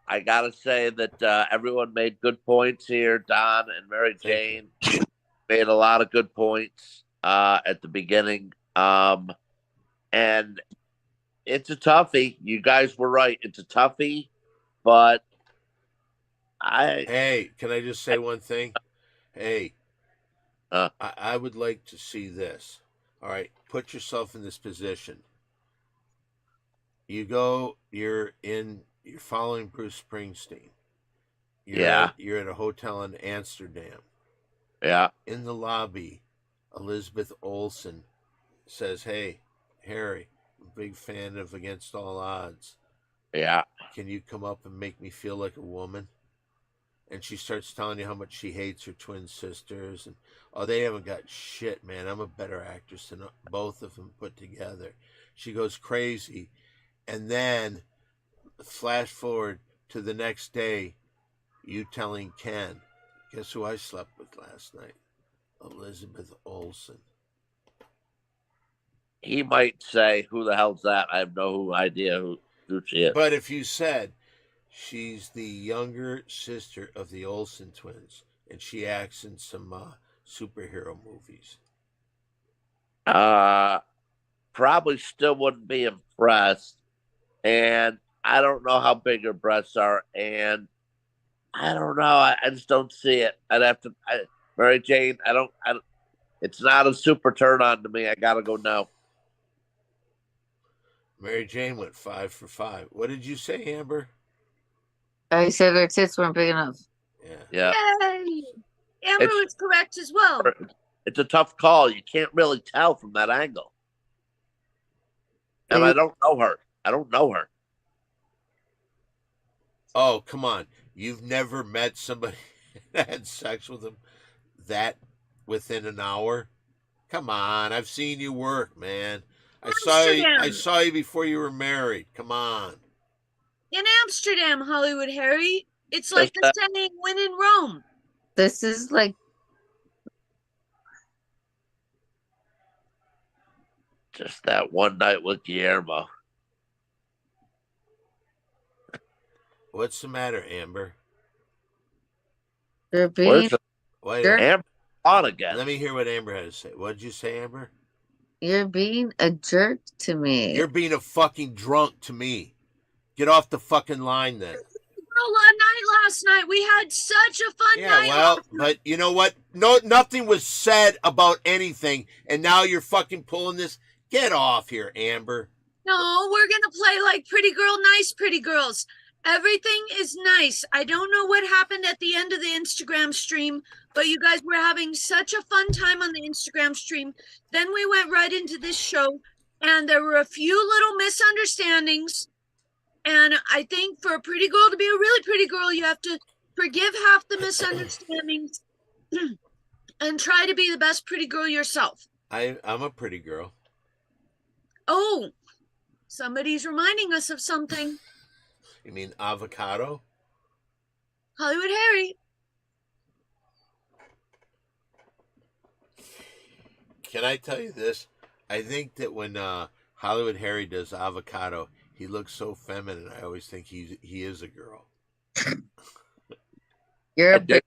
I gotta say that everyone made good points here. Don and Mary Thank Jane made a lot of good points at the beginning. And it's a toughie. You guys were right. It's a toughie, but Hey, can I just say one thing? Hey, Uh. I would like to see this. All right, put yourself in this position. You're following Bruce Springsteen. You're at a hotel in Amsterdam. yeah. In the lobby, Elizabeth Olsen says, "Hey, Harry, I'm a big fan of Against All Odds. Yeah. Can you come up and make me feel like a woman?" And she starts telling you how much she hates her twin sisters, and they haven't got shit, man. I'm a better actress than both of them put together. She goes crazy, and then flash forward to the next day, you telling Ken, "Guess who I slept with last night? Elizabeth Olsen." He might say, "Who the hell's that?" I have no idea who she is. But if you said she's the younger sister of the Olsen twins, and she acts in some superhero movies, Probably still wouldn't be impressed. And I don't know how big her breasts are, and I don't know. I just don't see it. I'd have to. Mary Jane, I don't. It's not a super turn on to me. I gotta go no. Mary Jane went 5 for 5. What did you say, Amber? I said her tits weren't big enough. Yeah. Yeah, Yay! Amber It's- was correct as well. it's a tough call. You can't really tell from that angle. And Yeah. I don't know her. I don't know her. Oh, come on. You've never met somebody that had sex with them that within an hour? Come on. I've seen you work, man. I Amsterdam. saw you before you were married. Come on. In Amsterdam, Hollywood Harry, it's like Just the saying, "When in Rome." This is like Just that one night with Guillermo. What's the matter, Amber? they're being Where's the Wait, Sure. Amber on again? let me hear what Amber had to say. What did you say, Amber? you're being a jerk to me. You're being a fucking drunk to me. Get off the fucking line then. Girl, night last night. We had such a fun Yeah, night. well, but you know what? No, nothing was said about anything, and now you're fucking pulling this. Get off here, Amber. No, we're gonna play like pretty girl, nice pretty girls. Everything is nice. I don't know what happened at the end of the Instagram stream, but you guys were having such a fun time on the Instagram stream. Then we went right into this show, and there were a few little misunderstandings. And I think for a pretty girl to be a really pretty girl, you have to forgive half the misunderstandings and try to be the best pretty girl yourself. I'm a pretty girl. Oh, somebody's reminding us of something. You mean avocado? Hollywood Harry. Can I tell you this? I think that when Hollywood Harry does avocado, he looks so feminine. I always think he is a girl. You're I a did,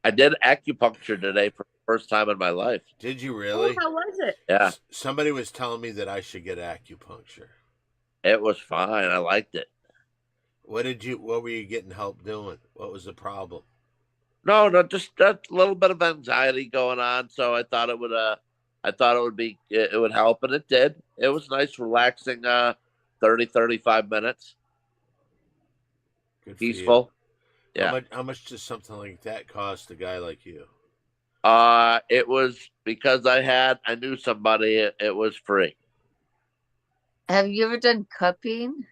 I did acupuncture today for the first time in my life. Did you really? Oh, how was it? Yeah, Somebody was telling me that I should get acupuncture. it was fine. I liked it. What were you getting help doing? What was the problem? No, just a little bit of anxiety going on. So I thought it would it would help, and it did. It was nice, relaxing 35 minutes. Good for you. Peaceful. Yeah. How much does something like that cost a guy like you? It was because I knew somebody, it was free. Have you ever done cupping?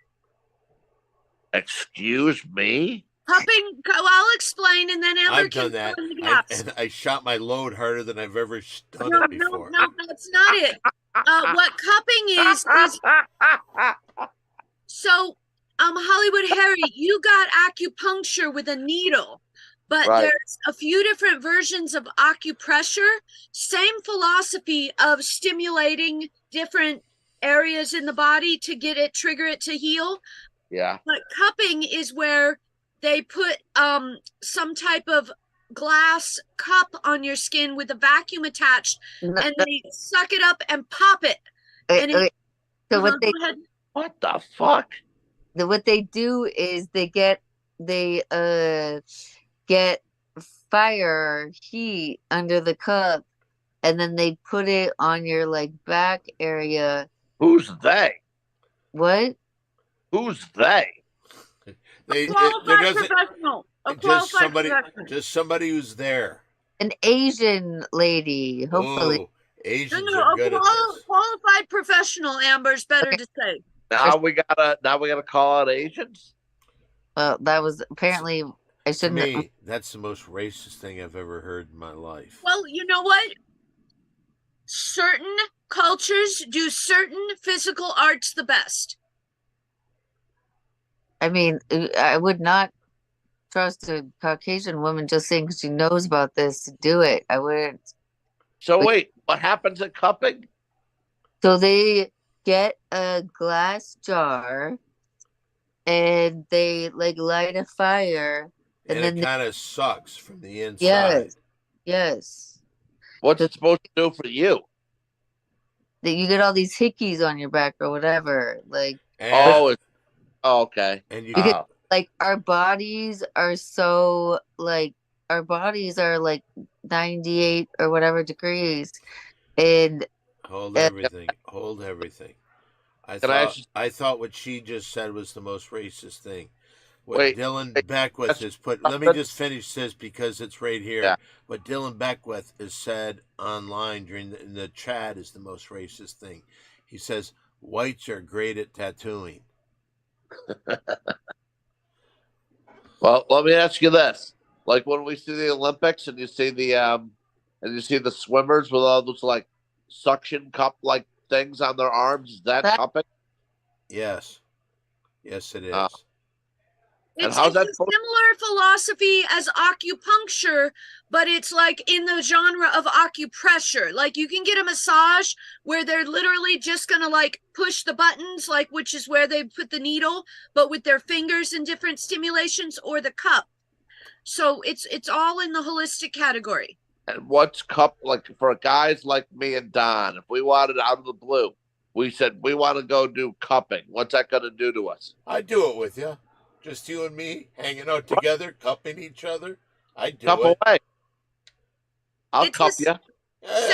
Excuse me? Cupping. Well, I'll explain, and then Amber I've can done that. fill in the gaps. And I shot my load harder than I've ever done No, it before. no, that's not it. What cupping is so. Hollywood Harry, you got acupuncture with a needle, but Right. there's a few different versions of acupressure. Same philosophy of stimulating different areas in the body to trigger it to heal. Yeah. But cupping is where they put some type of glass cup on your skin with a vacuum attached, and they suck it up and pop it. And Okay, so go ahead. What the fuck? what they do is they get fire heat under the cup, and then they put it on your like back area. Who's they? What? Who's they? There Qualified doesn't professional. A just qualified professional. somebody who's there. An Asian lady, hopefully. Ooh, Asians No, are a good at this. qualified professional. Amber's better Okay. to say. Now we gotta call out Asians? Well, that was apparently I To shouldn't have. me, that's the most racist thing I've ever heard in my life. Well, you know what? Certain cultures do certain physical arts the best. I mean, I would not trust a Caucasian woman just saying because she knows about this to do it. I wouldn't. So wait, what happens at cupping? So they get a glass jar and they like light a fire, and And then it kind of sucks from the inside. yes, What's it supposed to do for you? that you get all these hickeys on your back or whatever. Like And, Okay. and you You can, get- like our bodies are so like our bodies are like 98 or whatever degrees, and hold everything. Hold everything. Can I thought what she just said was the most racist thing. What Wait, Dylan wait, Beckwith that's- has put. Let me just finish this because it's right here. Yeah. What Dylan Beckwith has said online in the chat is the most racist thing. He says whites are great at tattooing. Well, let me ask you this: like when we see the Olympics and you see the swimmers with all those like suction cup like things on their arms, is that That- cupping? Yes, yes, it is. And It's, how's it's that a supposed- similar philosophy as acupuncture, but it's like in the genre of acupressure. Like you can get a massage where they're literally just gonna like push the buttons, like which is where they put the needle, but with their fingers and different stimulations, or the cup. So it's all in the holistic category. And what's cup like for guys like me and Don? If we wanted out of the blue, we said we want to go do cupping. What's that going to do to us? I'd do it with you. Just you and me hanging out together, cupping each other. I'd do Cup it. away. I'll It's cup the you. Yeah,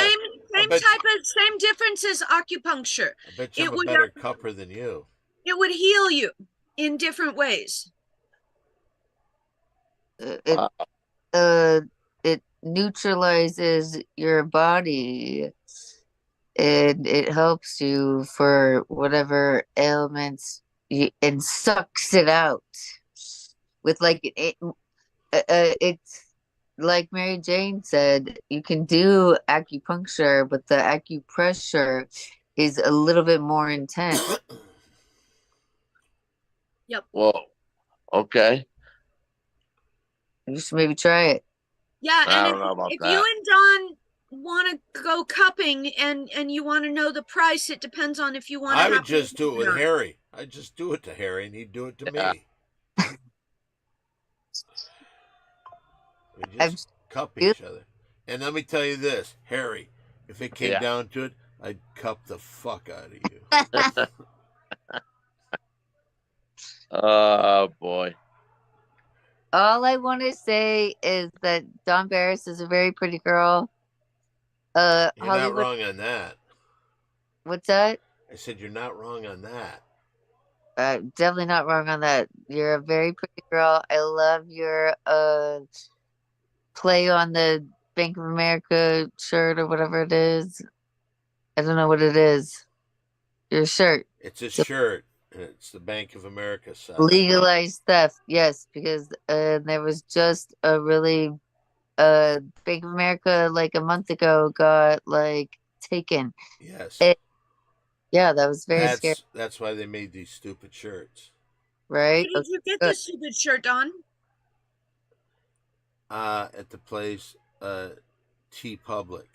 Same bet- same difference as acupuncture. I bet you it I'm a would- better cupper than you. It would heal you in different ways. It neutralizes your body, and it helps you for whatever ailments and sucks it out with like it's like Mary Jane said, you can do acupuncture, but the acupressure is a little bit more intense. Whoa. Okay. You should maybe try it. Yeah, I and don't know about if you that. and Don want to go cupping and you want to know the price, it depends on if you want to I would have just do it with or not. Harry. I'd just do it to Harry, and he'd do it to Yeah. me. We I've just cup you- each other. And let me tell you this, Harry, if it came Yeah. down to it, I'd cup the fuck out of you. Oh boy. All I want to say is that Dawn Barris is a very pretty girl. You're Hollywood. not wrong on that. What's that? I said you're not wrong on that. Definitely not wrong on that. You're a very pretty girl. I love your play on the Bank of America shirt or whatever it is. I don't know what it is. Your shirt. It's a So- shirt, and it's the Bank of America side. Legalized theft, yes, because there was just a really Bank of America like a month ago got like taken. Yes. Yeah, that was very scary, That's why they made these stupid shirts. right? Where did you get good. this stupid shirt, Don? At the place, T Public.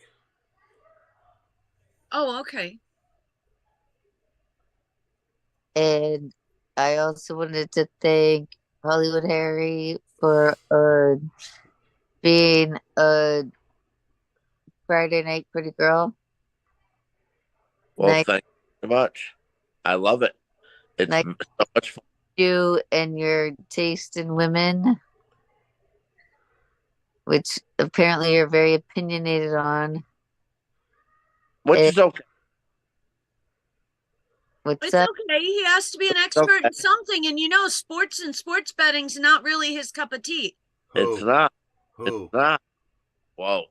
Oh, okay. And I also wanted to thank Hollywood Harry for being a Friday night pretty girl. Well, Nice. thank you very much. I love it. It's Nice. so much fun. You and your taste in women, which apparently you're very opinionated on. Which Eh, is okay. What's It's that? okay. He has to be an expert in something, and sports and sports betting's not really his cup of tea. Who? It's not. Who? It's not. Whoa.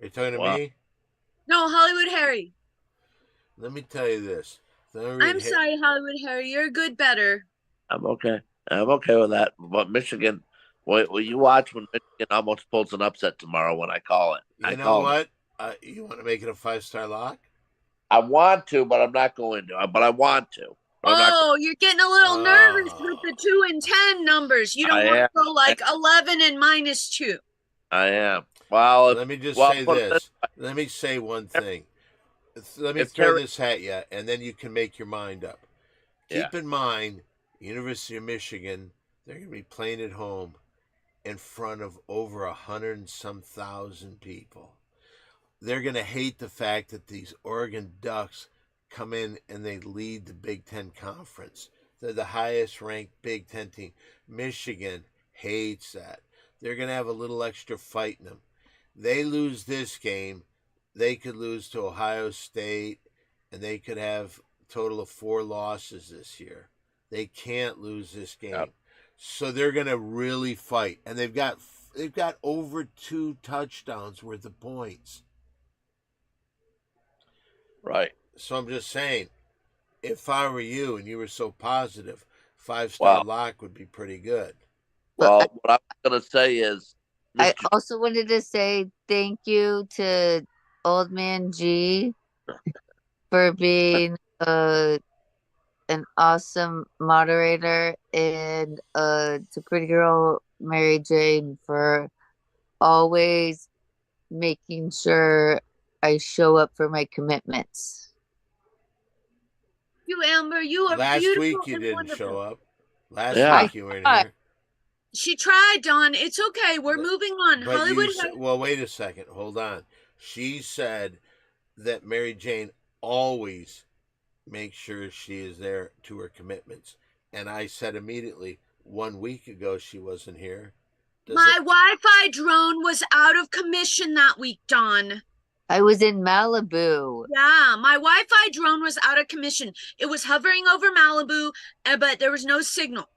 Are you talking to Wow. me? No, Hollywood Harry. Let me tell you this. Let me read I'm sorry, Hollywood Harry. You're a good better. I'm okay. I'm okay with that. But Michigan, will you watch when Michigan almost pulls an upset tomorrow when I call it? You I know call what? You want to make it a 5-star lock? I want to, but I'm not going to. But I want to. But I'm not Oh, you're getting a little nervous Oh. with the 2 and 10 numbers. You don't I want am. to go like 11 and -2. I am. Well, Let me just well, say put it this. Let me say one thing. Let me if throw Terry- this at you, and then you can make your mind up. Yeah. Keep in mind, University of Michigan, they're going to be playing at home in front of over 100 and some thousand people. They're going to hate the fact that these Oregon Ducks come in and they lead the Big Ten Conference. They're the highest ranked Big Ten team. Michigan hates that. They're going to have a little extra fight in them. They lose this game, they could lose to Ohio State, and they could have a total of 4 losses this year. They can't lose this game. Yep. So they're going to really fight. And they've got over 2 touchdowns worth of points. Right. So I'm just saying, if I were you and you were so positive, 5-star Wow. lock would be pretty good. Well, what I was going to say is, I Mr. also wanted to say thank you to Old Man G for being an awesome moderator, and to Pretty Girl Mary Jane for always making sure I show up for my commitments. You, Amber, you are Last beautiful week you and didn't wonderful. show up. Last Yeah. week you weren't I- here. She tried, Don. It's okay. We're But- moving on. But Hollywood you well, wait a second. Hold on. She said that Mary Jane always makes sure she is there to her commitments. And I said immediately, 1 week ago she wasn't here. Does My it- Wi-Fi drone was out of commission that week, Don. I was in Malibu. Yeah, my Wi-Fi drone was out of commission. It was hovering over Malibu, but there was no signal.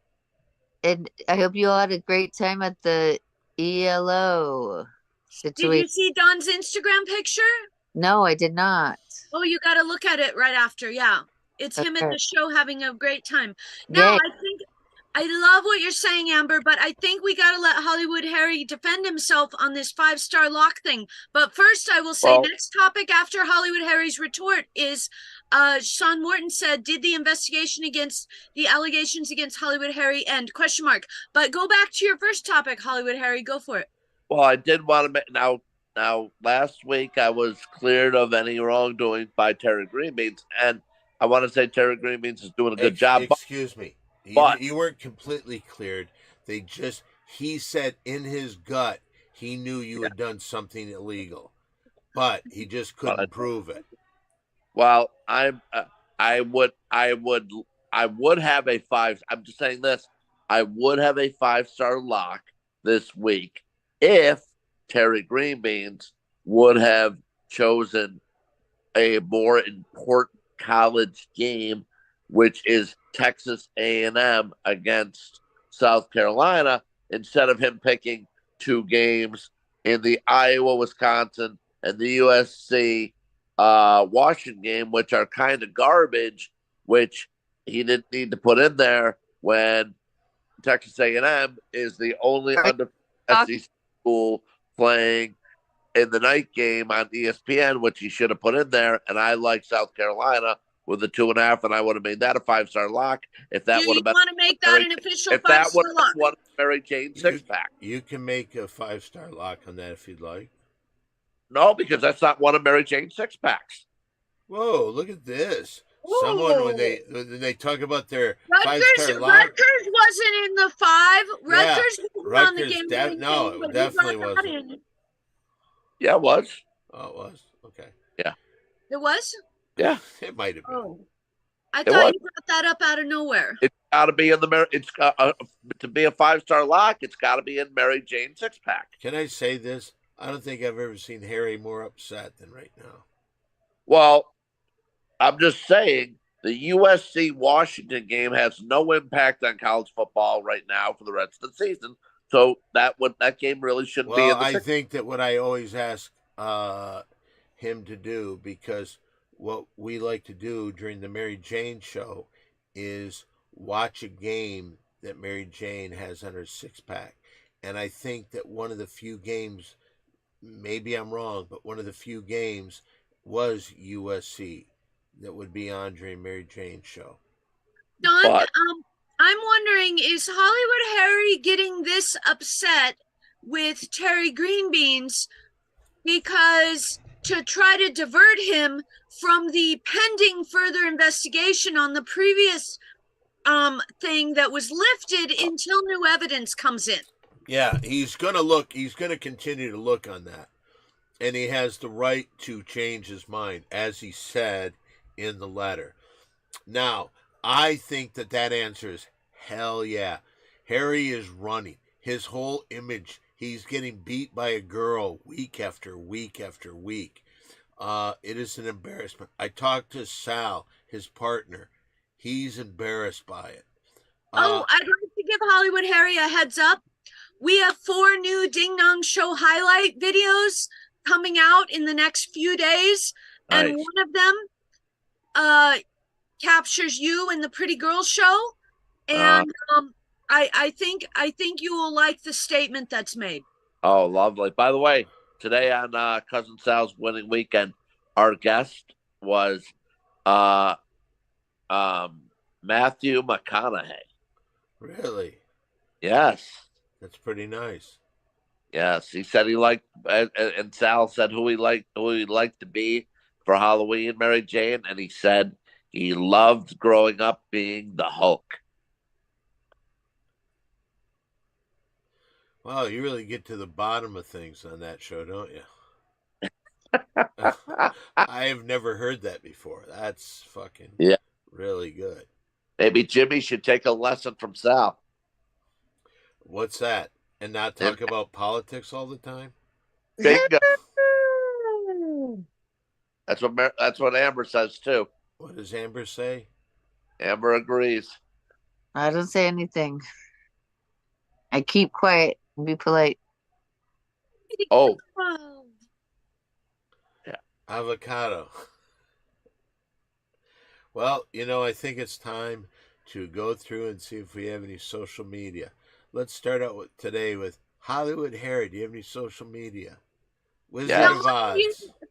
And I hope you all had a great time at the ELO Did situation. you see Don's Instagram picture? No, I did not. Oh, you got to look at it right after. Yeah. It's him at Okay. the show having a great time. Now, Yay. I think I love what you're saying, Amber, but I think we got to let Hollywood Harry defend himself on this 5-star lock thing. But first, I will say Well- next topic after Hollywood Harry's retort is Sean Morton said, did the investigation against the allegations against Hollywood Harry end? Question mark. But go back to your first topic, Hollywood Harry. Go for it. Well, I did want to make now. Last week, I was cleared of any wrongdoing by Terry Greenbeans, and I want to say Terry Greenbeans is doing a good job. Excuse me. but- You weren't completely cleared. He said in his gut he knew you had done something illegal, but he just couldn't prove it. Well, I would have a 5. I'm just saying this. I would have a 5-star lock this week if Terry Greenbeans would have chosen a more important college game, which is Texas A&M against South Carolina, instead of him picking 2 games in the Iowa, Wisconsin, and the USC Washington game, which are kind of garbage, which he didn't need to put in there when Texas A&M is the only undefeated SEC school playing in the night game on ESPN, which he should have put in there. And I like South Carolina with a 2.5, and I would have made that a 5-star lock if that Do would you have been. want to make that an official If that would 5-star have lock? been one Mary Jane 6-pack. You can make a 5-star lock on that if you'd like. No, because that's not one of Mary Jane's 6-packs. Whoa, look at this. Someone when they talk about their Rutgers 5-star lock. Rutgers wasn't in the 5. Rutgers wasn't on the Rutgers game. no, it definitely wasn't. Yeah, it was. Oh, it was? Okay. It was? Yeah. It might have been. Oh. I It thought was. you brought that up out of nowhere. It's got to be in the It's to be a 5-star lock. It's got to be in Mary Jane 6-pack. Can I say this? I don't think I've ever seen Harry more upset than right now. Well, I'm just saying the USC Washington game has no impact on college football right now for the rest of the season. So that game really shouldn't be in Well, the I six. think that what I always ask him to do, because what we like to do during the Mary Jane show is watch a game that Mary Jane has on her 6-pack. And I think that one of the few games, maybe I'm wrong, but one of the few games was USC that would be on during Mary Jane's show. Don, But- I'm wondering, is Hollywood Harry getting this upset with Terry Greenbeans because to try to divert him from the pending further investigation on the previous thing that was lifted until new evidence comes in? Yeah, he's going to continue to look on that. And he has the right to change his mind, as he said in the letter. Now, I think that answer is hell yeah. Harry is running. His whole image, he's getting beat by a girl week after week after week. It is an embarrassment. I talked to Sal, his partner. He's embarrassed by it. I'd like to give Hollywood Harry a heads up. We have 4 new Ding Dong Show highlight videos coming out in the next few days. And Nice. one of them captures you in the Pretty Girls show. And I think you will like the statement that's made. Oh, lovely. By the way, today on Cousin Sal's Winning Weekend, our guest was Matthew McConaughey. Really? Yes. That's pretty nice. Yes. He said he liked, and Sal said who he liked to be for Halloween, Mary Jane, and he said he loved growing up being the Hulk. Wow, you really get to the bottom of things on that show, don't you? I have never heard that before. That's fucking really good. Maybe Jimmy should take a lesson from Sal. What's that? And not talk about politics all the time? Bingo. That's what Amber says too. What does Amber say? Amber agrees. I don't say anything. I keep quiet and be polite. Oh, Oh. Avocado. Well, I think it's time to go through and see if we have any social media. Let's start out today with Hollywood Harry. Do you have any social media? Wizard Yes. of Oz.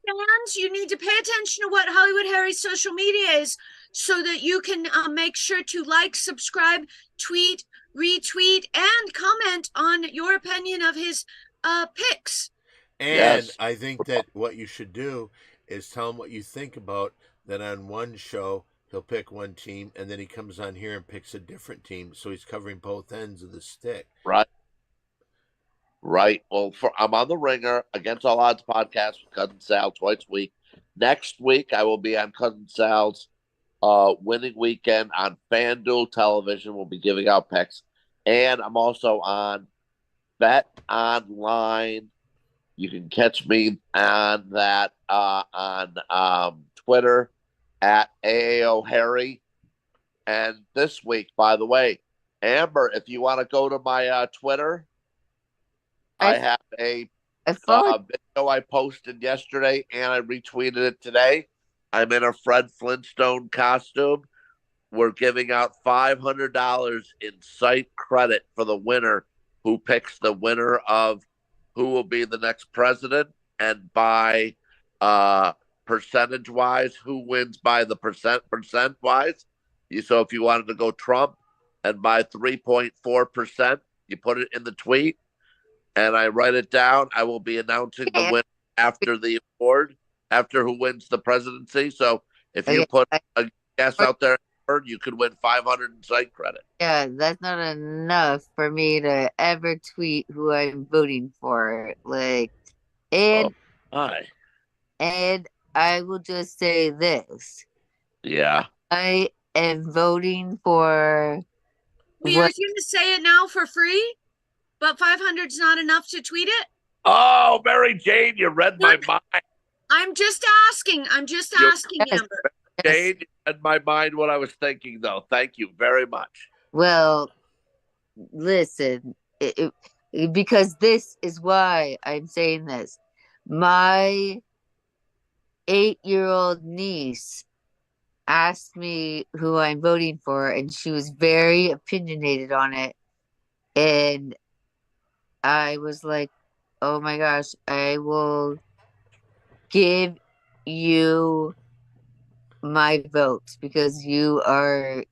Fans, you need to pay attention to what Hollywood Harry's social media is so that you can make sure to like, subscribe, tweet, retweet, and comment on your opinion of his picks. And Yes. I think that what you should do is tell him what you think about that. On one show, he'll pick one team, and then he comes on here and picks a different team. So he's covering both ends of the stick. Right. Right. Well, I'm on the Ringer Against All Odds podcast with Cousin Sal twice a week. Next week, I will be on Cousin Sal's winning weekend on FanDuel television. We'll be giving out picks. And I'm also on Bet Online. You can catch me on that on Twitter at AAO Harry. And this week, by the way, Amber, if you want to go to my Twitter, I have a video I posted yesterday and I retweeted it today. I'm in a Fred Flintstone costume. We're giving out $500 in site credit for the winner who picks the winner of who will be the next president, and by percentage wise, who wins by the percent wise. So if you wanted to go Trump and by 3.4%, you put it in the tweet and I write it down. I will be announcing the winner after the award, after who wins the presidency. So if you put a guess out there, you could win 500 in site credit. Yeah, that's not enough for me to ever tweet who I'm voting for. And I will just say this. Yeah. I am voting for. Well, you're going to say it now for free, but 500 is not enough to tweet it? Oh, Mary Jane, you read my mind. I'm just asking. Yes. Amber. Jane, you read my mind what I was thinking, though. Thank you very much. Well, listen, because this is why I'm saying this. My 8-year-old niece asked me who I'm voting for, and she was very opinionated on it. And I was like, oh my gosh, I will give you my vote because you are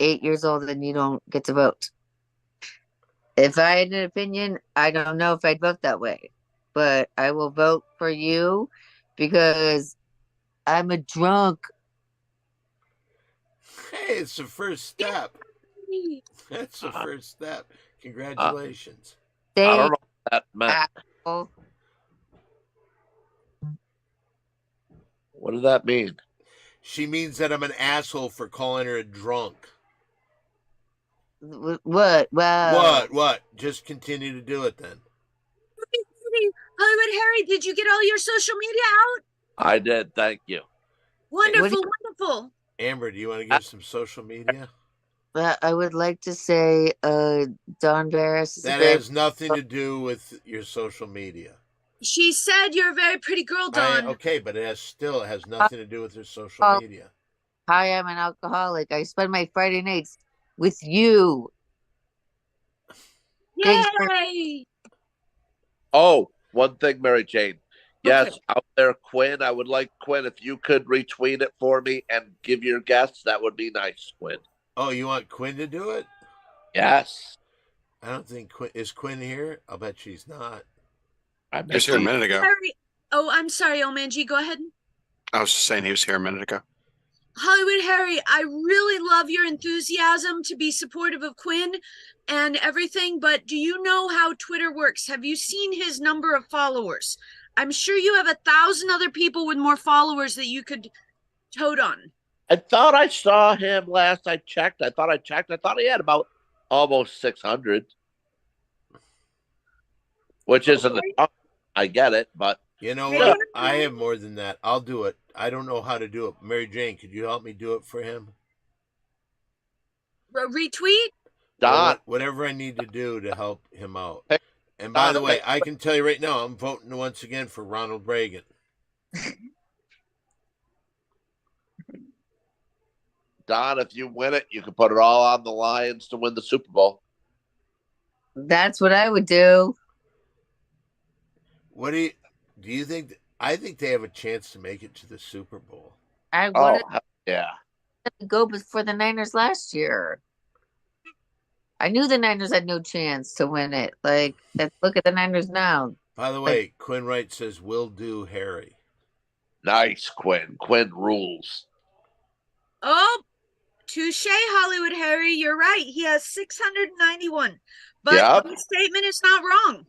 8 years old and you don't get to vote. If I had an opinion, I don't know if I'd vote that way, but I will vote for you because I'm a drunk. Hey, it's the first step. That's the first step. Congratulations. I don't know what that meant. Apple. What does that mean? She means that I'm an asshole for calling her a drunk. What? Well, What? Just continue to do it then. Hollywood Harry, did you get all your social media out? I did. Thank you. Wonderful, wonderful. Amber, do you want to give some social media? I would like to say Don Barris is That a has nothing to do with your social media. She said you're a very pretty girl, Dawn. Okay, but it has nothing to do with her social media. Hi, I'm an alcoholic. I spend my Friday nights with you. Yay! Oh, one thing, Mary Jane. Yes, Okay. out there, Quinn. I would like, Quinn, if you could retweet it for me and give your guess, that would be nice, Quinn. Oh, you want Quinn to do it? Yes. I don't think Quinn is Quinn here. I'll bet she's not. He was here a minute ago. Harry. Oh, I'm sorry, Omanji. Go ahead. I was just saying he was here a minute ago. Hollywood Harry, I really love your enthusiasm to be supportive of Quinn and everything, but do you know how Twitter works? Have you seen his number of followers? I'm sure you have 1,000 other people with more followers that you could tote on. I thought I saw him last I checked. I thought he had about almost 600. Which isn't I get it, but You know Yeah. what? I have more than that. I'll do it. I don't know how to do it. Mary Jane, could you help me do it for him? Retweet? Don, Whatever I need to do to help him out. Hey, And by Don, the way, hey. I can tell you right now, I'm voting once again for Ronald Reagan. Don, if you win it, you can put it all on the Lions to win the Super Bowl. That's what I would do. What do you think? I think they have a chance to make it to the Super Bowl. I Oh, wanted hell yeah. to go before the Niners last year. I knew the Niners had no chance to win it. Like, look at the Niners now. By the way, Quinn Wright says, "Will do, Harry." Nice, Quinn. Quinn rules. Oh, touche, Hollywood Harry. You're right. He has 691. But Yep. my statement is not wrong.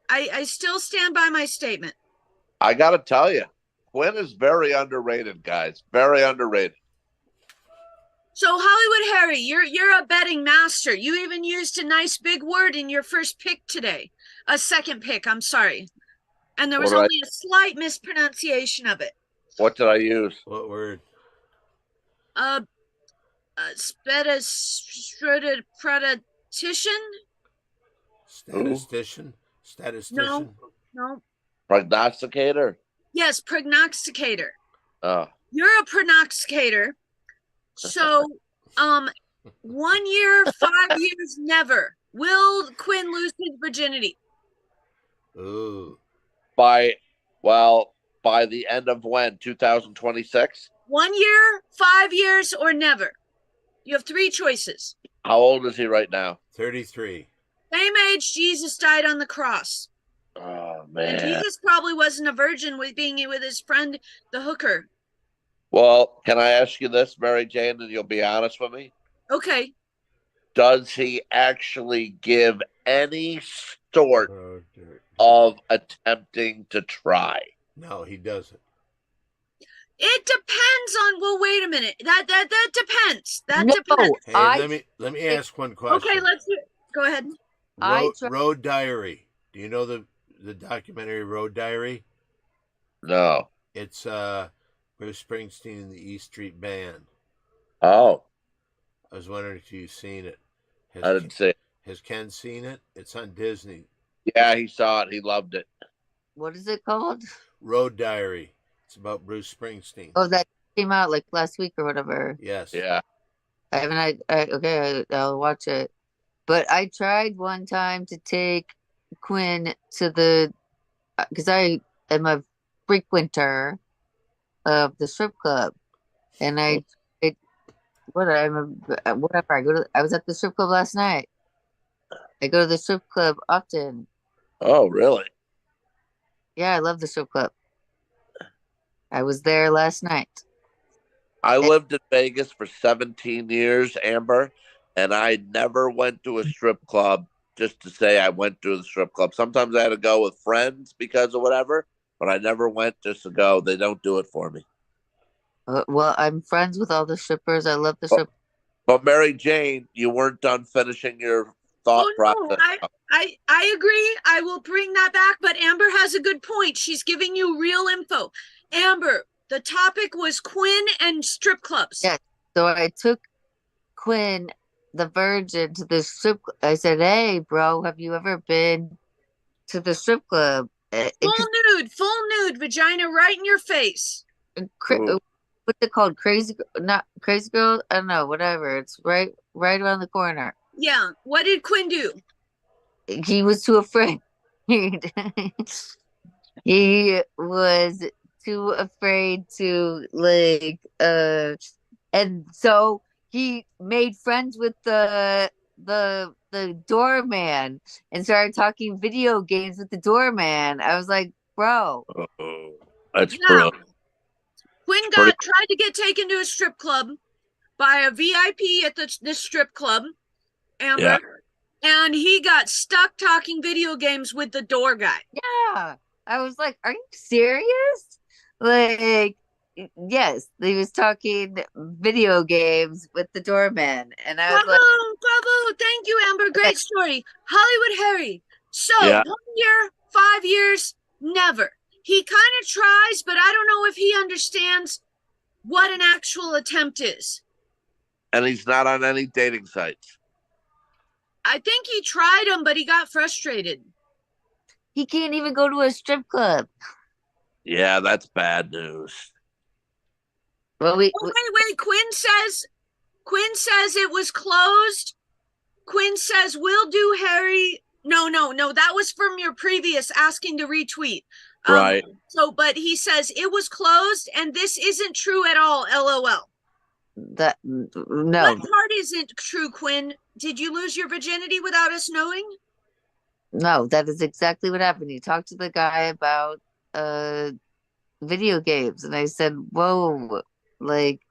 I still stand by my statement. I got to tell you, Quinn is very underrated, guys. Very underrated. So Hollywood Harry, you're a betting master. You even used a nice big word in your first pick today. A second pick, I'm sorry. And there was What did I- only a slight mispronunciation of it. What did I use? What word? Statistician? Statistician? No. Prognosticator? Yes, prognosticator. Oh. You're a prognosticator. So, 1 year, 5 years, never. Will Quinn lose his virginity? Ooh. By the end of when? 2026? 1 year, 5 years, or never. You have 3 choices. How old is he right now? 33. Same age Jesus died on the cross. Oh, And man. Jesus probably wasn't a virgin with being with his friend, the hooker. Well, can I ask you this, Mary Jane, and you'll be honest with me? Okay. Does he actually give any sort Oh, dear. of attempting to try? No, he doesn't. It depends on, well, wait a minute. That depends. That No, depends. Hey, let me ask one question. Okay, let's do it. Go ahead. Road Diary. Do you know the documentary Road Diary? No. It's Bruce Springsteen and the E Street Band. Oh, I was wondering if you've seen it. I didn't see it. Has Ken seen it? It's on Disney. Yeah, he saw it. He loved it. what is it called? Road Diary. It's about Bruce Springsteen. Oh, that came out like last week or whatever. Yes. Yeah. I haven't. I'll watch it. But I tried one time to take Quinn to because I am a frequenter of the strip club, and whatever. I was at the strip club last night. I go to the strip club often. Oh, really? Yeah, I love the strip club. I was there last night. I lived in Vegas for 17 years, Amber, and I never went to a strip club just to say I went to the strip club. Sometimes I had to go with friends because of whatever, but I never went just to go. They don't do it for me. Well, I'm friends with all the strippers. I love the strip. But Mary Jane, you weren't done finishing your thought process. I agree. I will bring that back, but Amber has a good point. She's giving you real info. Amber, the topic was Quinn and strip clubs. Yeah. So I took Quinn, the virgin, to the strip. I said, "Hey, bro, have you ever been to the strip club?" Full nude, vagina right in your face. What's it called? Not crazy girl. I don't know. Whatever. It's right around the corner. Yeah. What did Quinn do? He was too afraid. He was too afraid to and so he made friends with the doorman and started talking video games with the doorman. I was like, bro. Oh, that's Yeah. brilliant. Quinn tried to get taken to a strip club by a VIP at this strip club, Amber, Yeah. and he got stuck talking video games with the door guy. Yeah. I was like, are you serious? Like, yes, he was talking video games with the doorman. And I was Bravo, like, bravo. Thank you, Amber. Great story. Hollywood Harry. So, Yeah. 1 year, 5 years, never. He kind of tries, but I don't know if he understands what an actual attempt is. And he's not on any dating sites. I think he tried them, but he got frustrated. he can't even go to a strip club. Yeah, that's bad news. Well, Oh, wait. Quinn says Quinn says it was closed. Quinn says, will do, Harry. No. That was from your previous asking to retweet. Right. So, but he says it was closed and this isn't true at all. LOL. That no, What part isn't true, Quinn? Did you lose your virginity without us knowing? no, that is exactly what happened. He talked to the guy about video games, and I said, "Whoa, like."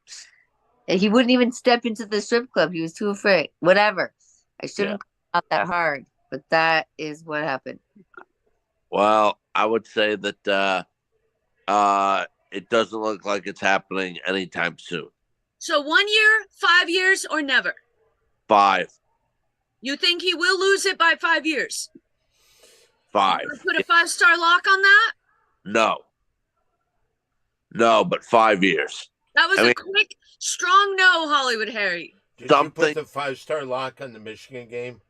And he wouldn't even step into the strip club. He was too afraid. Whatever. I shouldn't come out that hard, but that is what happened. Well, I would say that it doesn't look like it's happening anytime soon. So 1 year, 5 years, or never? 5. You think he will lose it by 5 years? 5. You put a 5-star lock on that? No, but 5 years. That was a quick, strong no, Hollywood Harry. Did you Something- put the 5-star lock on the Michigan game?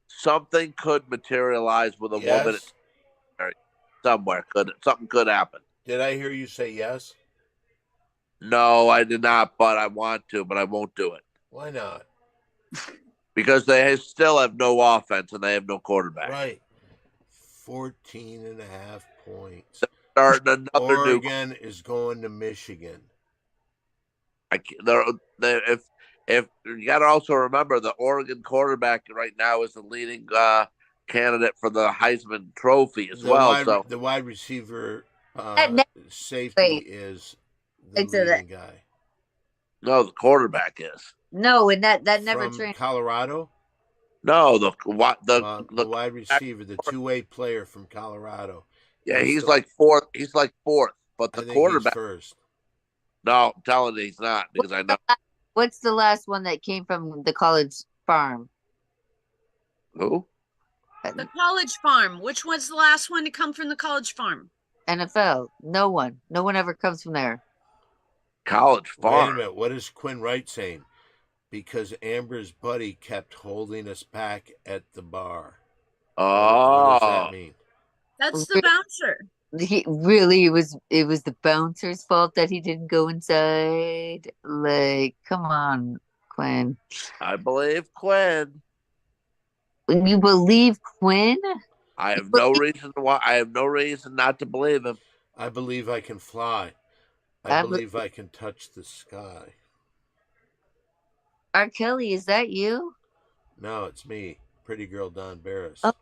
Something could materialize with a Yes. woman somewhere. Something could happen. Did I hear you say yes? No, I did not, but I want to, but I won't do it. Why not? Because they still have no offense and they have no quarterback. Right. 14.5 points. Starting another new. Oregon is going to Michigan. If you got to also remember, the Oregon quarterback right now is the leading candidate for the Heisman Trophy as well. The wide receiver safety Wait. is the It's a- leading guy. No, the quarterback is. No, and that never From trained. Colorado? No, the wide receiver, the two-way player from Colorado. yeah, he's like fourth. He's like fourth, but I the think quarterback. he's first. No, I'm telling you, he's not because I know What's the last one that came from the college farm? who. The college farm. Which was the last one to come from the college farm? NFL. No one ever comes from there. College Wait a farm. minute. What is Quinn Wright saying? Because Amber's buddy kept holding us back at the bar. What does that Oh, mean? That's the bouncer. It was the bouncer's fault that he didn't go inside. Like, come on, Quinn. I believe Quinn. You believe Quinn? I have no reason why. I have no reason not to believe him. I believe I can fly. I I believe I can touch the sky. R. Kelly, is that you? No, it's me, pretty girl Don Barris. Oh.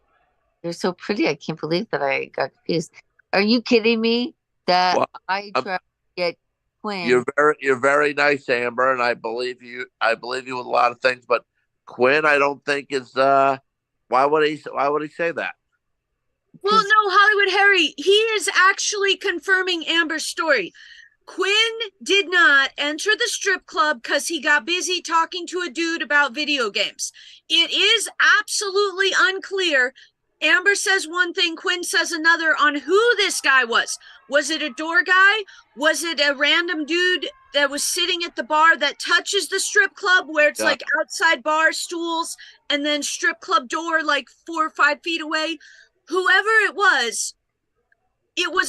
You're so pretty. I can't believe that I got confused. Are you kidding me? That Well, I tried to get Quinn. You're very nice, Amber, and I believe you. I believe you with a lot of things, but Quinn, I don't think is. Why would he say that? Well, no, Hollywood Harry, he is actually confirming Amber's story. Quinn did not enter the strip club because he got busy talking to a dude about video games. It is absolutely unclear. Amber says one thing, Quinn says another on who this guy was. Was it a door guy? Was it a random dude that was sitting at the bar that touches the strip club where it's like outside bar stools and then strip club door like 4 or 5 feet away? Whoever it was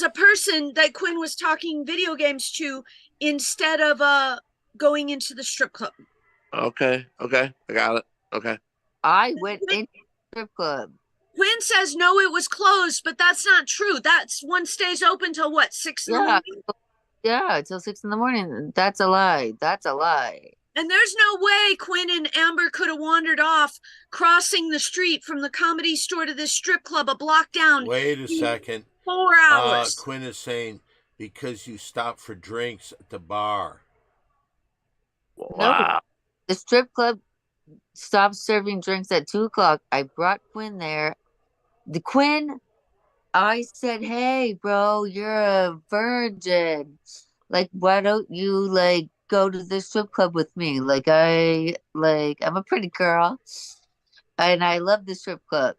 a person that Quinn was talking video games to instead of going into the strip club. Okay, I got it. Okay. I went into the strip club. Quinn says no, it was closed, but that's not true. That's one stays open till what, 6 in the morning? Yeah, till 6 in the morning. That's a lie. That's a lie. And there's no way Quinn and Amber could have wandered off, crossing the street from the Comedy Store to this strip club a block down. Wait a second. 4 hours. Quinn is saying because you stopped for drinks at the bar. Wow. The strip club stopped serving drinks at 2 o'clock. I brought Quinn there. The Quinn, I said, hey, bro, you're a virgin. Like, why don't you like go to the strip club with me? I'm a pretty girl, and I love the strip club.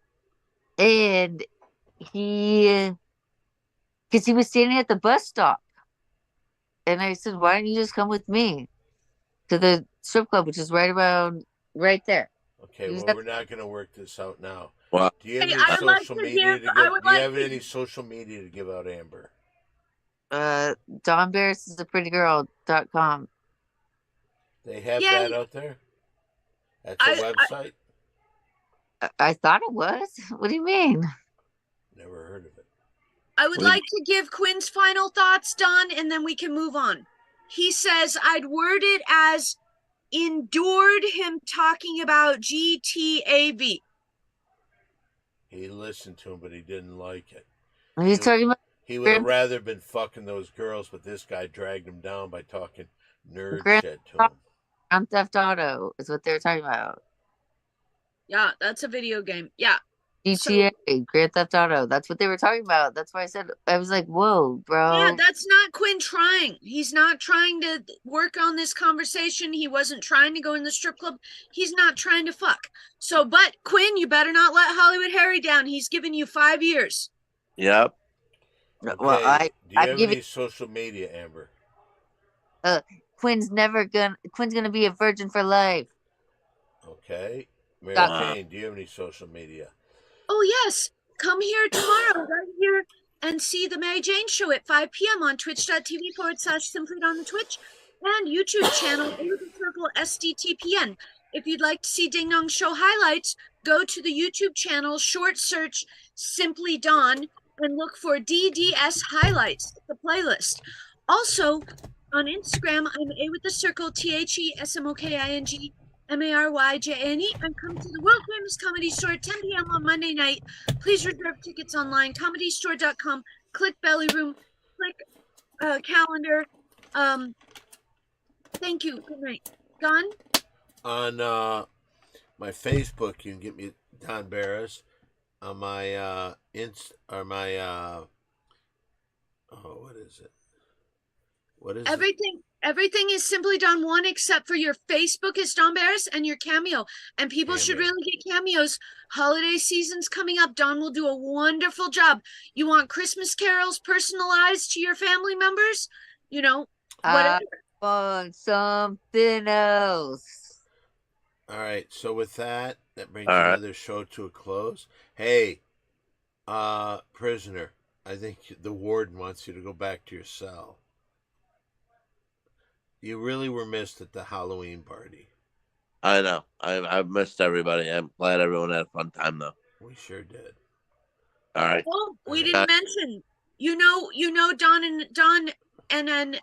And because he was standing at the bus stop, and I said, why don't you just come with me to the strip club, which is right there. Okay, Is well, that- we're not going to work this out now. Well, Do you have Hey, any I'd like social to media give- to I give? would Do you like have to- any social media to give out, Amber? Don Barris is a pretty girl.com. They have Yay. that out there? That's a website? I thought it was. What do you mean? Never heard of it. I would like to give Quinn's final thoughts, Don, and then we can move on. He says, I'd word it as endured him talking about GTAV. He listened to him, but he didn't like it. He's talking about He would have rather been fucking those girls, but this guy dragged him down by talking nerd Grand shit to him. Grand Theft Auto is what they were talking about. Yeah, that's a video game. Yeah. GTA, Grand Theft Auto. That's what they were talking about. That's why I said, I was like, whoa, bro. Yeah, that's not Quinn trying. He's not trying to work on this conversation. He wasn't trying to go in the strip club. He's not trying to fuck. So, but Quinn, you better not let Hollywood Harry down. He's giving you 5 years. Yep. Okay. Well, Do you I'm have giving any social media, Amber? Quinn's gonna be a virgin for life. Okay. Mary Got- Jane, do you have any social media? Oh, yes. Come here tomorrow, right here, and see the Mary Jane Show at 5 p.m. on twitch.tv/Simply on the Twitch and YouTube channel Inner Circle SDTPN. If you'd like to see Ding Dong Show highlights, go to the YouTube channel, short search Simply Dawn, and look for DDS highlights, the playlist. Also, on Instagram, I'm A with the circle, THESMOKING MARYJANE, and come to the world famous Comedy Store at 10 p.m. on Monday night. Please reserve tickets online, comedystore.com. Click Belly Room, click calendar. Thank you. Good night. Don? On my Facebook, you can get me Don Barris. On my what is it? What is it? Everything is Simply Don 1 except for your Facebook is Don Barris and your Cameo. And people should Cameo. really get cameos. Holiday season's coming up. Don will do a wonderful job. You want Christmas carols personalized to your family members? You know, whatever. Want something else. All right. So with that brings All right. another show to a close. Hey, prisoner, I think the warden wants you to go back to your cell. You really were missed at the Halloween party. I know. I've missed everybody. I'm glad everyone had a fun time though. We sure did. All right. Oh, we didn't mention. You know, Don and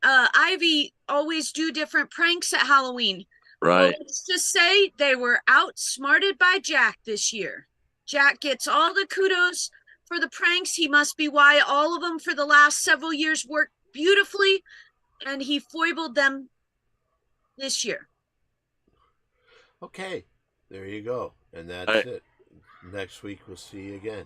Ivy always do different pranks at Halloween. Right. Well, let's just say they were outsmarted by Jack this year. Jack gets all the kudos for the pranks. He must be why all of them for the last several years worked beautifully, and he foibled them this year. Okay. There you go. And that's All right. it. Next week we'll see you again.